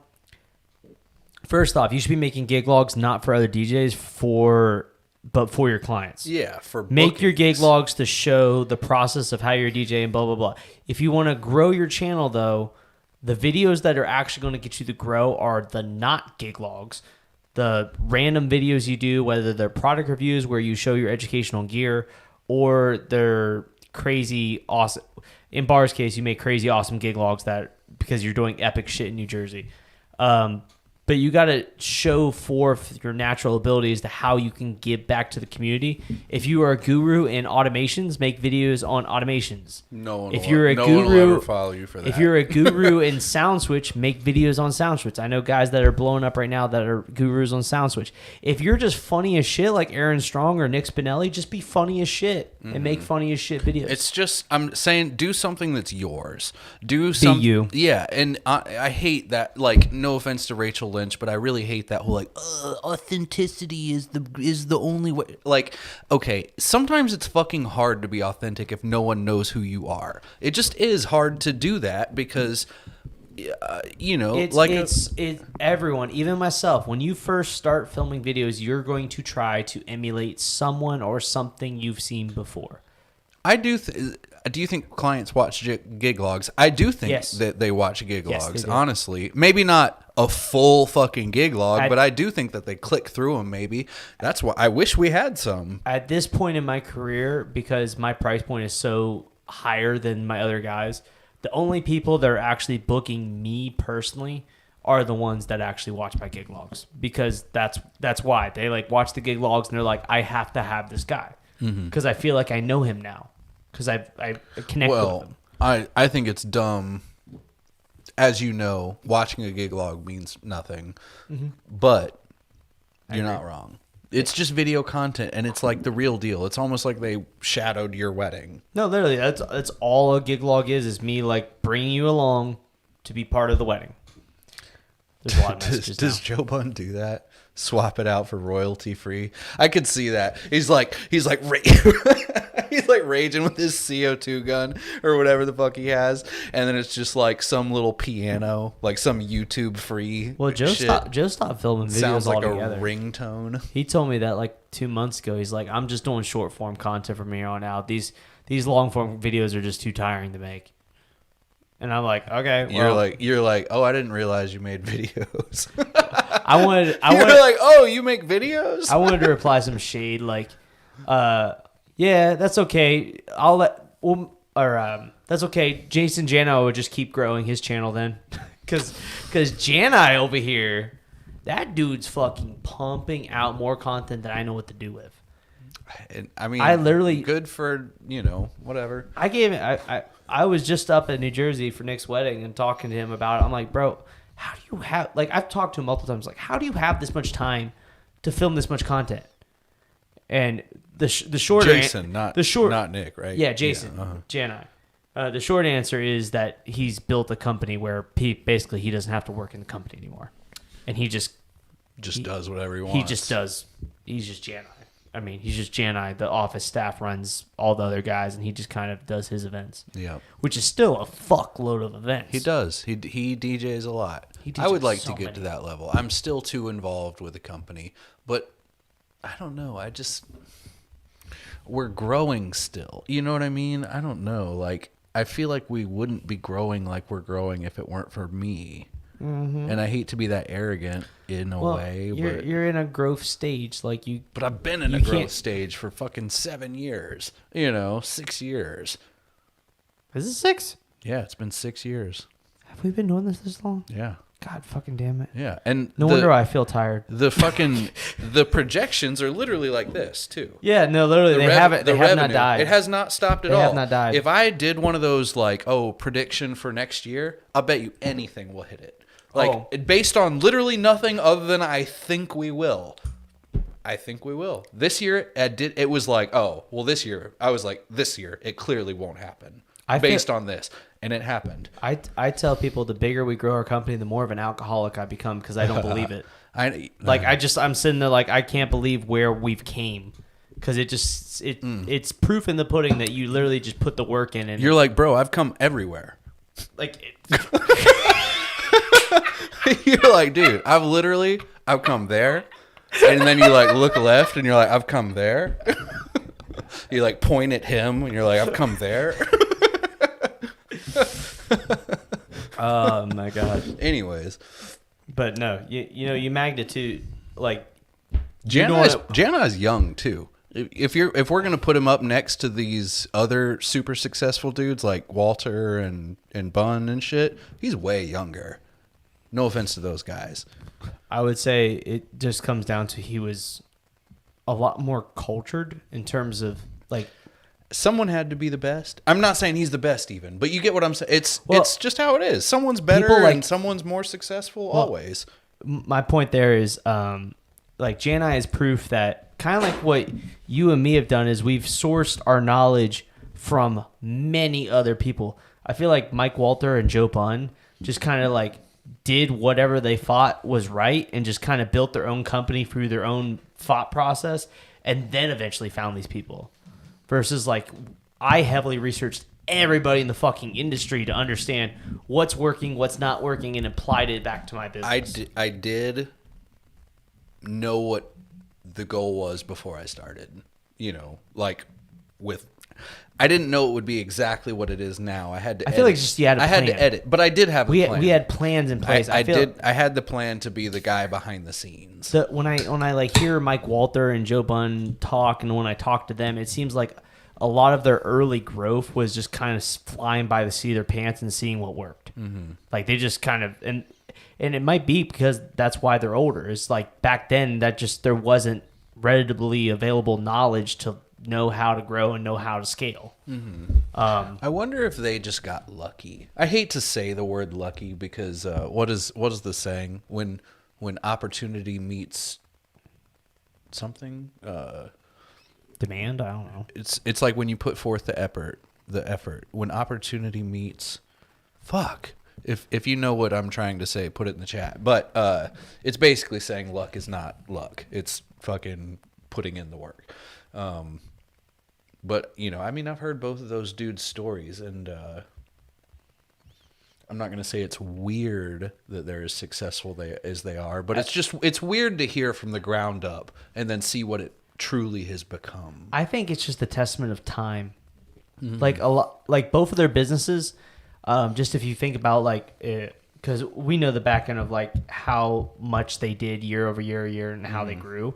First off, you should be making gig logs not for other DJs, but for your clients. Yeah, for make your gig logs to show the process of how you're DJing, blah blah blah. If you want to grow your channel, though, the videos that are actually going to get you to grow are the not gig logs, the random videos you do, whether they're product reviews where you show your educational gear, or they're crazy awesome. In Bar's case, you make crazy awesome gig logs because you're doing epic shit in New Jersey. But you got to show forth your natural abilities to how you can give back to the community. If you are a guru in automations, make videos on automations. No one if will, you're a no guru, one will ever follow you for that. If you're a guru in SoundSwitch, make videos on SoundSwitch. I know guys that are blowing up right now that are gurus on SoundSwitch. If you're just funny as shit like Aaron Strong or Nick Spinelli, just be funny as shit and make funny as shit videos. It's just, I'm saying, do something that's yours. Be you. Yeah, and I hate that, like, no offense to Rachel Lynch, but I really hate that whole, like, authenticity is the only way. Like, okay, sometimes it's fucking hard to be authentic if no one knows who you are. It just is hard to do that because, it's everyone, even myself, when you first start filming videos, you're going to try to emulate someone or something you've seen before. Do you think clients watch gig logs? I do think that they watch gig logs, honestly. Maybe not a full fucking gig log, but I do think that they click through them maybe. That's why I wish we had some. At this point in my career, because my price point is so higher than my other guys, the only people that are actually booking me personally are the ones that actually watch my gig logs. Because that's why. They like watch the gig logs and they're like, I have to have this guy. Because I feel like I know him now. Because I connect with them. I think it's dumb. As you know, watching a gig log means nothing. But you're not wrong. It's just video content, and it's like the real deal. It's almost like they shadowed your wedding. No, literally, that's all a gig log is me like bringing you along to be part of the wedding. There's a lot of messages Does Joe Bun do that? Swap it out for royalty free. I could see that. He's like he's like raging with his CO2 gun or whatever the fuck he has, and then it's just like some little piano, like some YouTube free. Well, Joe stopped filming videos Sounds like altogether. a ringtone. He told me that like 2 months ago. He's like, I'm just doing short form content from here on out. These long form videos are just too tiring to make. And I'm like, okay. Well, you're like, oh, I didn't realize you made videos. I wanted like, oh, you make videos? I wanted to reply some shade like, yeah, that's okay. That's okay. Jason Jani would just keep growing his channel then, because Jani over here, that dude's fucking pumping out more content than I know what to do with. And, I mean, I literally good for whatever. I was just up in New Jersey for Nick's wedding and talking to him about it. I'm like, bro, how do you have, like, I've talked to him multiple times, like, how do you have this much time to film this much content? And the short Jason, not Nick, right? Yeah, Jason, Jani. The short answer is that he's built a company where basically he doesn't have to work in the company anymore, and he just does whatever he wants. He's just Jani. I mean, he's just Jani. The office staff runs all the other guys, and he just kind of does his events. Yeah, which is still a fuckload of events. He does. He DJs a lot. I would like to get to that level. I'm still too involved with the company, but I don't know. We're growing still. You know what I mean? I don't know. Like, I feel like we wouldn't be growing like we're growing if it weren't for me. Mm-hmm. And I hate to be that arrogant in a way, but you're in a growth stage, like you. But I've been in a growth stage for fucking 7 years. 6 years. Is it 6? Yeah, it's been 6 years. Have we been doing this long? Yeah. God fucking damn it. Yeah, and no wonder I feel tired. The projections are literally like this too. Yeah, no, literally they have not died. It has not stopped at all. They have not died. If I did one of those prediction for next year, I'll bet you anything will hit it. Based on literally nothing other than I think we will. I think we will. This year it was like, oh, well, this year I was like, this year it clearly won't happen. based on this. And it happened. I tell people the bigger we grow our company, the more of an alcoholic I become because I don't believe it. I'm sitting there like I can't believe where we've came because it's proof in the pudding that you literally just put the work in. And you're like, bro, I've come everywhere. Like, you're like, dude, I've come there, and then you like look left and you're like, I've come there. You like point at him and you're like, I've come there. Oh my god. Anyways, but no, you magnitude like Jana is young too. If we're gonna put him up next to these other super successful dudes like Walter and Bun and shit, he's way younger. No offense to those guys. I would say it just comes down to he was a lot more cultured in terms of like. Someone had to be the best. I'm not saying he's the best even, but you get what I'm saying. It's just how it is. Someone's better and someone's more successful always. My point there is like Jani is proof that kind of like what you and me have done is we've sourced our knowledge from many other people. I feel like Mike Walter and Joe Bunn just kind of like did whatever they thought was right and just kind of built their own company through their own thought process and then eventually found these people. Versus like I heavily researched everybody in the fucking industry to understand what's working, what's not working, and applied it back to my business. I did know what the goal was before I started. Like I didn't know it would be exactly what it is now. I had to. I feel like just you had a plan. I had to edit, but I did have a plan. We had plans in place. I had the plan to be the guy behind the scenes. So when I like hear Mike Walter and Joe Bunn talk, and when I talk to them, it seems like a lot of their early growth was just kind of flying by the seat of their pants and seeing what worked. Mm-hmm. Like they just kind of and it might be because that's why they're older. It's like back then that just there wasn't readily available knowledge to know how to grow and know how to scale. Mm-hmm. I wonder if they just got lucky. I hate to say the word lucky because what is the saying when opportunity meets something demand? I don't know. It's like when you put forth the effort when opportunity meets fuck. If you know what I'm trying to say, put it in the chat. But it's basically saying luck is not luck. It's fucking putting in the work. But I've heard both of those dudes' stories, and I'm not going to say it's weird that they're as successful as they are, but it's weird to hear from the ground up and then see what it truly has become. I think it's just a testament of time. Mm-hmm. Like a lot, like both of their businesses. Just if you think about like, because we know the back end of like how much they did year over year, and how they grew.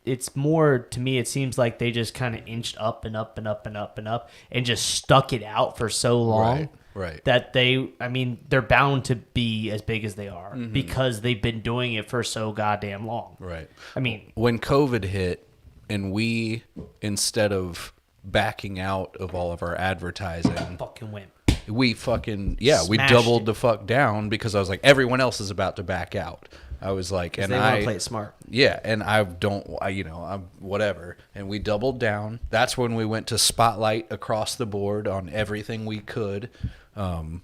It's more to me. It seems like they just kind of inched up and up and up and up and up, and just stuck it out for so long, right? That they're bound to be as big as they are because they've been doing it for so goddamn long, right? I mean, when COVID hit, and we instead of backing out of all of our advertising, fucking went. We doubled the fuck down because I was like, everyone else is about to back out. I was like, and they want to play it smart. Yeah, and I'm whatever. And we doubled down. That's when we went to spotlight across the board on everything we could. And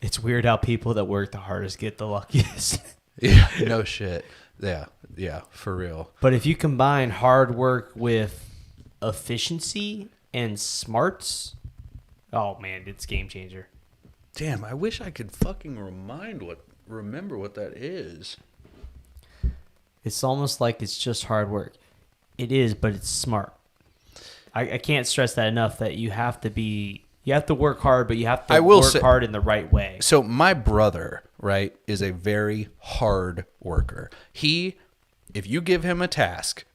it's weird how people that work the hardest get the luckiest. Yeah, no shit. Yeah, for real. But if you combine hard work with efficiency and smarts, oh man, it's game changer. Damn, I wish I could fucking remember what that is. It's almost like it's just hard work. It is, but it's smart. I can't stress that enough that you have to work hard, but you have to work hard in the right way. So my brother, right, is a very hard worker. If you give him a task,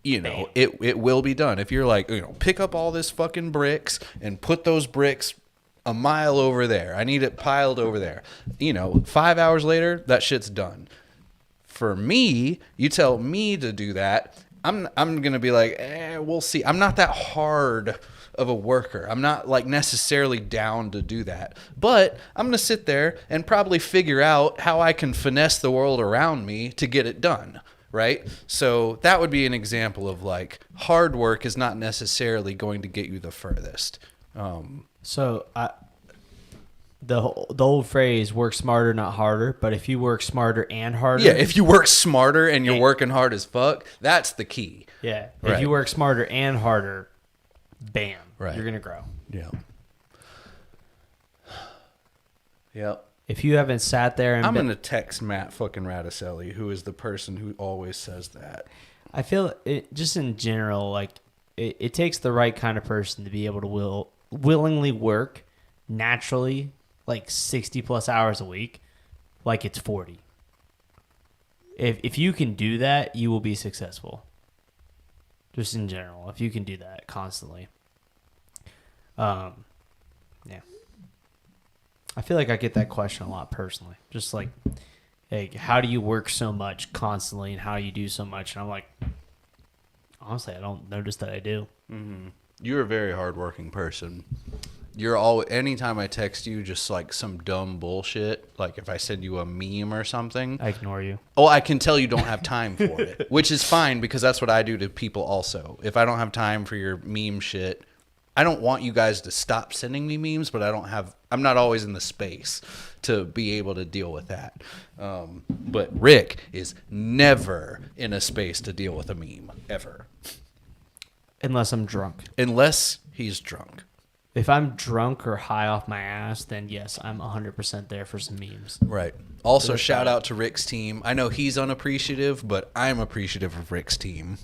it will be done. If you're like, pick up all this fucking bricks and put those bricks a mile over there. I need it piled over there. 5 hours later, that shit's done. For me, you tell me to do that, I'm going to be like, we'll see. I'm not that hard of a worker. I'm not like necessarily down to do that. But I'm going to sit there and probably figure out how I can finesse the world around me to get it done. Right? So that would be an example of like hard work is not necessarily going to get you the furthest. So the old phrase "work smarter, not harder." But if you work smarter and harder, yeah, if you work smarter and you're working hard as fuck, that's the key. Yeah, Right. if you work smarter and harder, bam, Right. you're gonna grow. Yeah. Yep. If you haven't sat there and I'm gonna text Matt fucking Radicelli, who is the person who always says that. I feel it just in general, like it takes the right kind of person to be able to willingly work naturally, like 60 plus hours a week, like it's 40. If you can do that, you will be successful. Just in general, if you can do that constantly. Yeah. I feel like I get that question a lot personally. Just like, hey, how do you work so much constantly and how do you do so much? And I'm like, honestly, I don't notice that I do. Mm-hmm. You're a very hardworking person. Anytime I text you just like some dumb bullshit, like if I send you a meme or something, I ignore you. Oh, I can tell you don't have time for it, which is fine because that's what I do to people also. If I don't have time for your meme shit, I don't want you guys to stop sending me memes, but I'm not always in the space to be able to deal with that. But Rick is never in a space to deal with a meme, ever. Unless I'm drunk. Unless he's drunk. If I'm drunk or high off my ass, then yes, I'm 100% there for some memes. Right. Also, shout out to Rick's team. I know he's unappreciative, but I'm appreciative of Rick's team.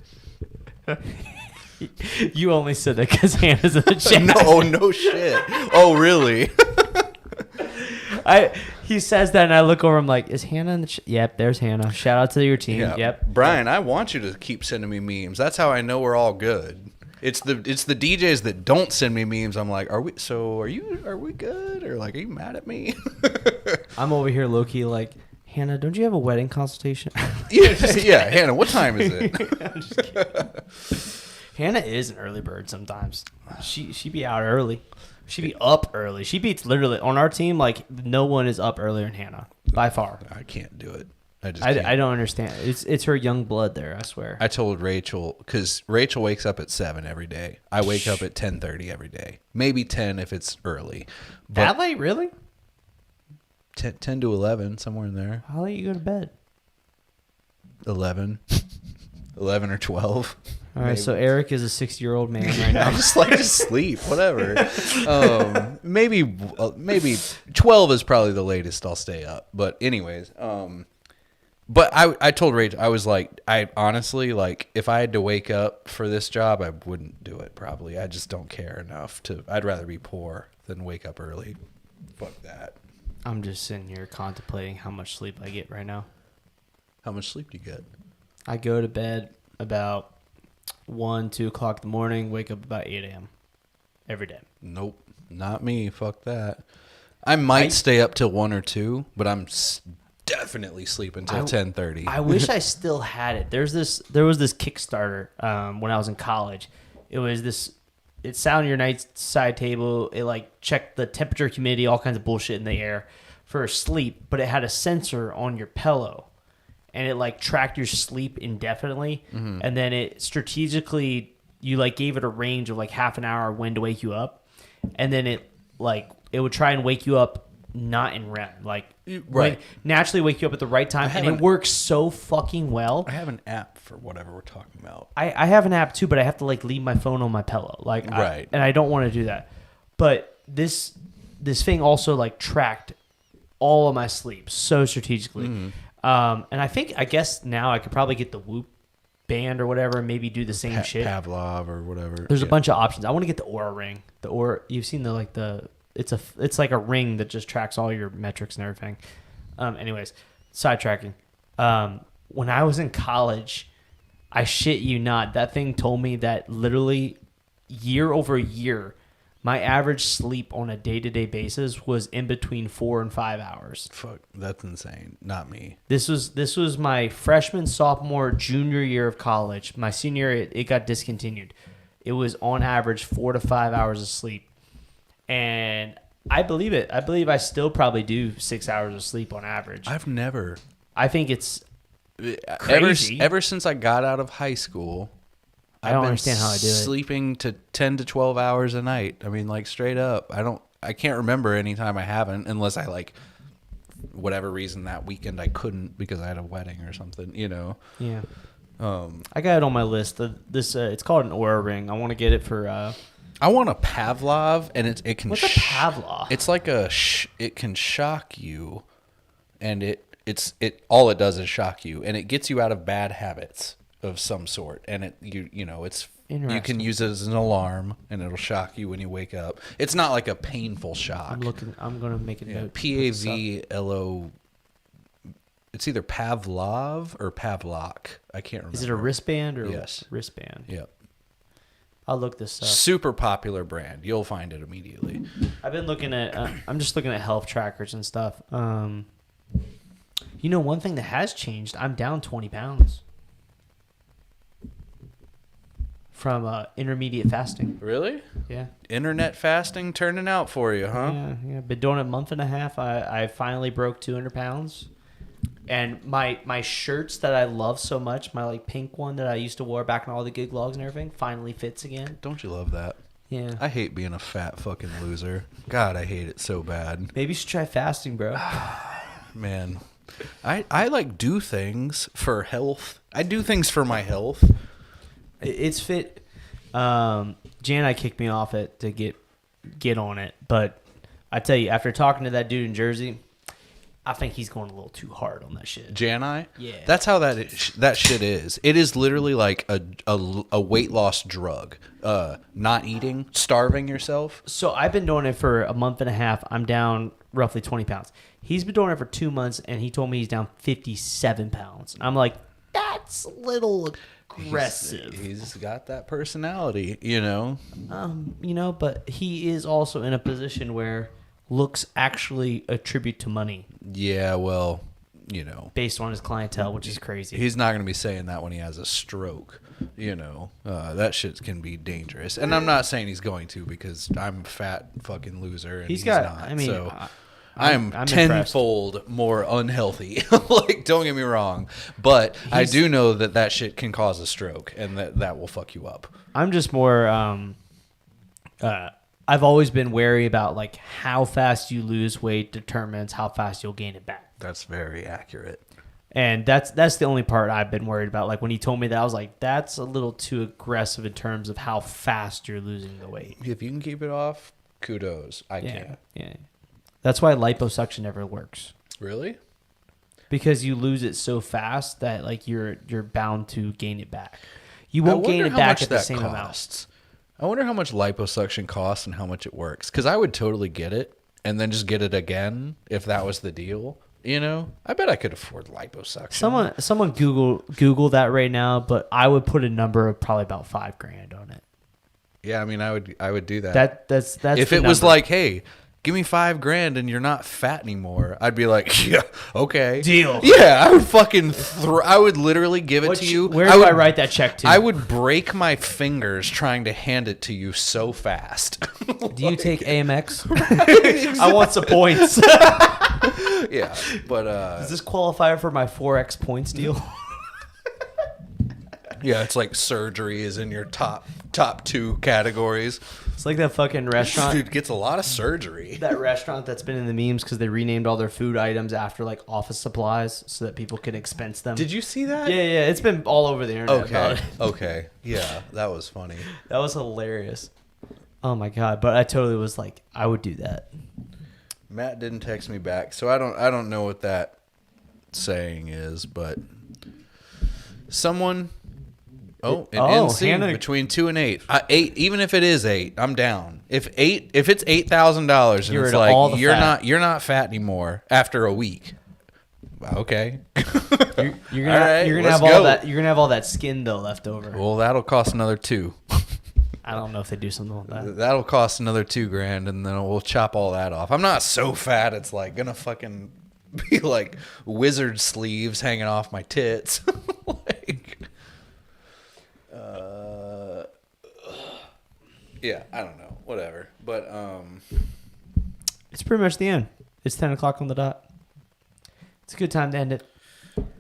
You only said that because Hannah's in the chat. No shit. Oh, really? He says that, and I look over. I'm like, "Is Hannah in the chat?" Yep, there's Hannah. Shout out to your team. Yeah. Yep, Brian, I want you to keep sending me memes. That's how I know we're all good. It's the DJs that don't send me memes. I'm like, are we good? Or like, are you mad at me? I'm over here low key like, Hannah, don't you have a wedding consultation? yeah, Hannah, what time is it? I'm just kidding. Hannah is an early bird sometimes. She be out early. She be up early. She beats literally on our team. Like no one is up earlier than Hannah by far. I can't do it. I don't understand. It's her young blood there. I swear. I told Rachel because Rachel wakes up at 7 every day. I wake up at 10:30 every day. Maybe 10 if it's early. But that late, really? 10 to 11, somewhere in there. How late you go to bed? 11 or 12. All right, so Eric is a 60-year-old man right now. I just like to sleep, whatever. Maybe 12 is probably the latest I'll stay up. But anyways, but I told Rachel, I was like, I honestly, like, if I had to wake up for this job, I wouldn't do it probably. I just don't care enough I'd rather be poor than wake up early. Fuck that. I'm just sitting here contemplating how much sleep I get right now. How much sleep do you get? I go to bed about 1, 2 o'clock in the morning, wake up about 8 a.m. every day. Nope, not me. Fuck that. I might stay up till 1 or 2, but I'm definitely sleep until 10:30. I wish I still had it. There was this Kickstarter when I was in college. It sat on your nightside table. It like checked the temperature, humidity, all kinds of bullshit in the air for sleep, but it had a sensor on your pillow. And it like tracked your sleep indefinitely, and then it strategically you like gave it a range of like half an hour when to wake you up, and then it would try and wake you up not in REM, like right, naturally wake you up at the right time, and it works so fucking well. I have an app for whatever we're talking about. I have an app too, but I have to like leave my phone on my pillow, like right, and I don't want to do that. But this thing also like tracked all of my sleep so strategically. And I guess now I could probably get the Whoop band or whatever and maybe do the same shit. Pavlov or whatever. There's a bunch of options. I want to get the Oura ring. The Oura, you've seen it's like a ring that just tracks all your metrics and everything. Anyways, sidetracking. When I was in college, I shit you not, that thing told me that literally year over year, my average sleep on a day-to-day basis was in between 4 and 5 hours. Fuck, that's insane. Not me. This was my freshman, sophomore, junior year of college. My senior year, it got discontinued. It was on average 4 to 5 hours of sleep. And I believe it. I believe I still probably do 6 hours of sleep on average. I've never. I think it's crazy. Ever since I got out of high school, I don't understand how I do it. Sleeping to 10 to 12 hours a night. I mean, like straight up. I can't remember any time I haven't, unless I like whatever reason that weekend I couldn't because I had a wedding or something, you know. Yeah. I got it on my list. It's called an Oura ring. I want to get it for. I want a Pavlov, and it can. What's a Pavlov? It's like it can shock you, and it all it does is shock you, and it gets you out of bad habits of some sort, and it's you can use it as an alarm, and it'll shock you when you wake up. It's not like a painful shock. I'm gonna make a note. Pavlo. It's either Pavlov or Pavlok. I can't remember. Is it a wristband or yes. Wristband? Yep. I'll look this up. Super popular brand. You'll find it immediately. I've been looking at. I'm just looking at health trackers and stuff. One thing that has changed. I'm down 20 pounds from intermediate fasting. Really? Yeah. Internet fasting turning out for you, huh? Yeah. Been doing it a month and a half. I finally broke 200 pounds. And my shirts that I love so much, my like pink one that I used to wear back in all the gig logs and everything, finally fits again. Don't you love that? Yeah. I hate being a fat fucking loser. God, I hate it so bad. Maybe you should try fasting, bro. Man, I like do things for health. I do things for my health. It's fit. Jan kicked me off it to get on it, but I tell you, after talking to that dude in Jersey, I think he's going a little too hard on that shit. Jani? Yeah. That's how that shit is. It is literally like a weight loss drug. Not eating, starving yourself. So I've been doing it for a month and a half. I'm down roughly 20 pounds. He's been doing it for 2 months, and he told me he's down 57 pounds. I'm like, that's a little aggressive. He's got that personality, you know? But he is also in a position where looks actually attribute to money. Yeah, well, based on his clientele, which is crazy. He's not going to be saying that when he has a stroke, that shit can be dangerous. And I'm not saying he's going to, because I'm a fat fucking loser and he's not. I mean, so I'm tenfold impressed. More unhealthy. Like, don't get me wrong, but I do know that shit can cause a stroke, and that will fuck you up. I'm just more I've always been wary about like how fast you lose weight determines how fast you'll gain it back. That's very accurate. And that's the only part I've been worried about. Like when he told me that, I was like, that's a little too aggressive in terms of how fast you're losing the weight. If you can keep it off, kudos. I can't. Yeah. That's why liposuction never works. Really? Because you lose it so fast that like you're bound to gain it back. You won't gain it back at the same amount. I wonder how much liposuction costs and how much it works. Because I would totally get it and then just get it again if that was the deal. I bet I could afford liposuction. Someone Google that right now, but I would put a number of probably about $5,000 on it. Yeah, I mean, I would do that. That's if it was like, hey, give me $5,000 and you're not fat anymore, I'd be like, yeah, okay, deal. Yeah, I would fucking I would literally give it to you. Where do I write that check to? I would break my fingers trying to hand it to you so fast. Do you take AMX? I want some points. Yeah, but does this qualify for my 4X points deal? Yeah, it's like surgery is in your top 2 categories. It's like that fucking restaurant. Dude gets a lot of surgery. That restaurant that's been in the memes because they renamed all their food items after like office supplies so that people can expense them. Did you see that? Yeah. It's been all over the internet. Okay. Yeah, that was funny. That was hilarious. Oh my god! But I totally was like, I would do that. Matt didn't text me back, so I don't know what that saying is, but someone. Oh, an NC Hannah, between 2 and 8. 8, even if it is 8, I'm down. If it's $8,000 and it's like you're not fat anymore after a week. Okay. You're gonna have all that. You're gonna have all that skin though left over. Well, that'll cost another $2,000. I don't know if they do something like that. That'll cost another $2,000, and then we'll chop all that off. I'm not so fat it's like gonna fucking be like wizard sleeves hanging off my tits. Yeah, I don't know. Whatever. But it's pretty much the end. It's 10 o'clock on the dot. It's a good time to end it.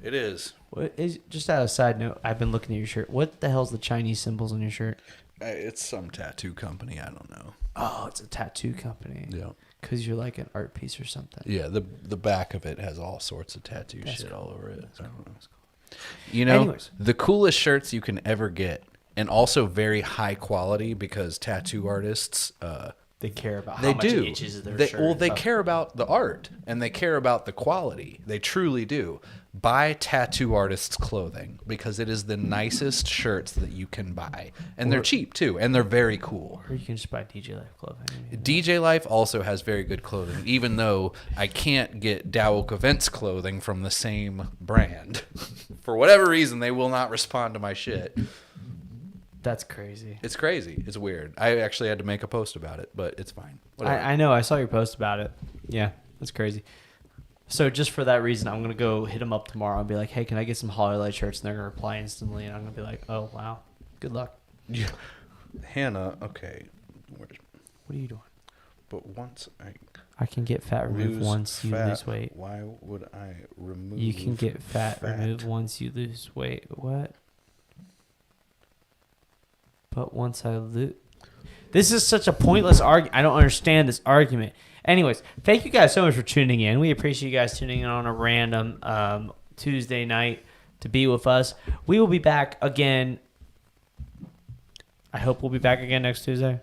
It is. What is, just as a side note, I've been looking at your shirt. What the hell's the Chinese symbols on your shirt? It's some tattoo company. I don't know. Oh, it's a tattoo company. Yeah. Because you're like an art piece or something. Yeah, the back of it has all sorts of tattoo shit cool. all over it. That's cool. You know, Anyways. the coolest shirts you can ever get, and also very high quality because tattoo artists, they care about they how do. much inches of their shirt. Well, they care about the art and they care about the quality. They truly do. Buy tattoo artists' clothing because it is the nicest shirts that you can buy, and they're cheap too, and they're very cool. Or you can just buy DJ Life clothing. DJ Life also has very good clothing, even though I can't get Dowok Events clothing from the same brand. For whatever reason, they will not respond to my shit. That's crazy. It's crazy. It's weird. I actually had to make a post about it, but it's fine. I know. I saw your post about it. Yeah, that's crazy. So just for that reason, I'm going to go hit them up tomorrow and be like, hey, can I get some Hollylight shirts? And they're going to reply instantly. And I'm going to be like, oh, wow. Good luck. Yeah. Hannah, okay. What are you doing? But once I can get fat removed once you lose weight. Why would I remove You can get fat removed once you lose weight. What? But once I lose... This is such a pointless argument. I don't understand this argument. Anyways, thank you guys so much for tuning in. We appreciate you guys tuning in on a random Tuesday night to be with us. We will be back again. I hope we'll be back again next Tuesday.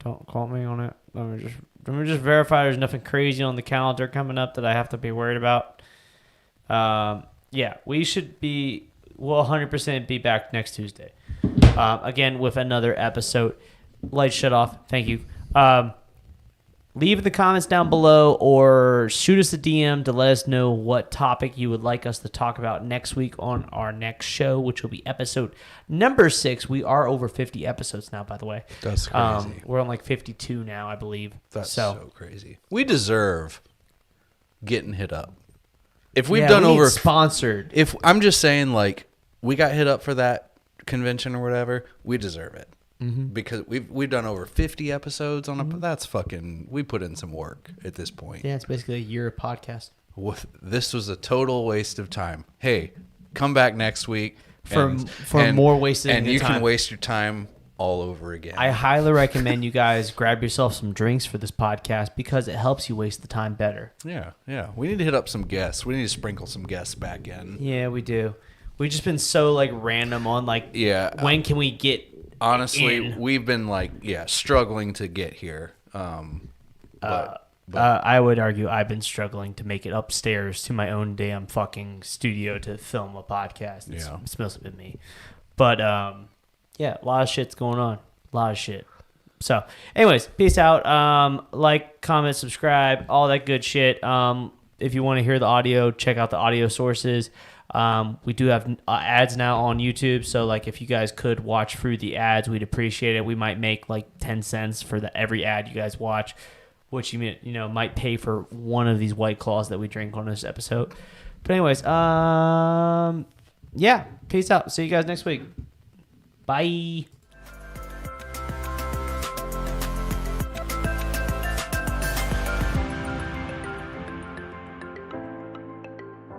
Don't quote me on it. Let me just verify there's nothing crazy on the calendar coming up that I have to be worried about. Yeah, we should be... We'll 100% be back next Tuesday. Again, with another episode. Lights shut off. Thank you. Leave in the comments down below or shoot us a DM to let us know what topic you would like us to talk about next week on our next show, which will be episode number 6. We are over 50 episodes now, by the way. That's crazy. We're on like 52 now, I believe. That's so crazy. We deserve getting hit up. If we've done over sponsored. If I'm just saying, like, we got hit up for that convention or whatever, we deserve it. Mm-hmm. Because we've done over 50 episodes on that's fucking, we put in some work at this point. Yeah, it's basically a year of podcast. This was a total waste of time. Hey, come back next week for more wasted time. And you can waste your time all over again. I highly recommend you guys grab yourself some drinks for this podcast because it helps you waste the time better. Yeah. We need to hit up some guests. We need to sprinkle some guests back in. Yeah, we do. We've just been so like random on like when can we get honestly we've been like struggling to get here. But I would argue I've been struggling to make it upstairs to my own damn fucking studio to film a podcast. It's mostly been me. But a lot of shit's going on. A lot of shit. So anyways, peace out. Like, comment, subscribe, all that good shit. If you want to hear the audio, check out the audio sources. We do have ads now on YouTube, so like if you guys could watch through the ads, we'd appreciate it. We might make like 10 cents for every ad you guys watch, which might pay for one of these White Claws that we drink on this episode. But anyways, peace out. See you guys next week. Bye.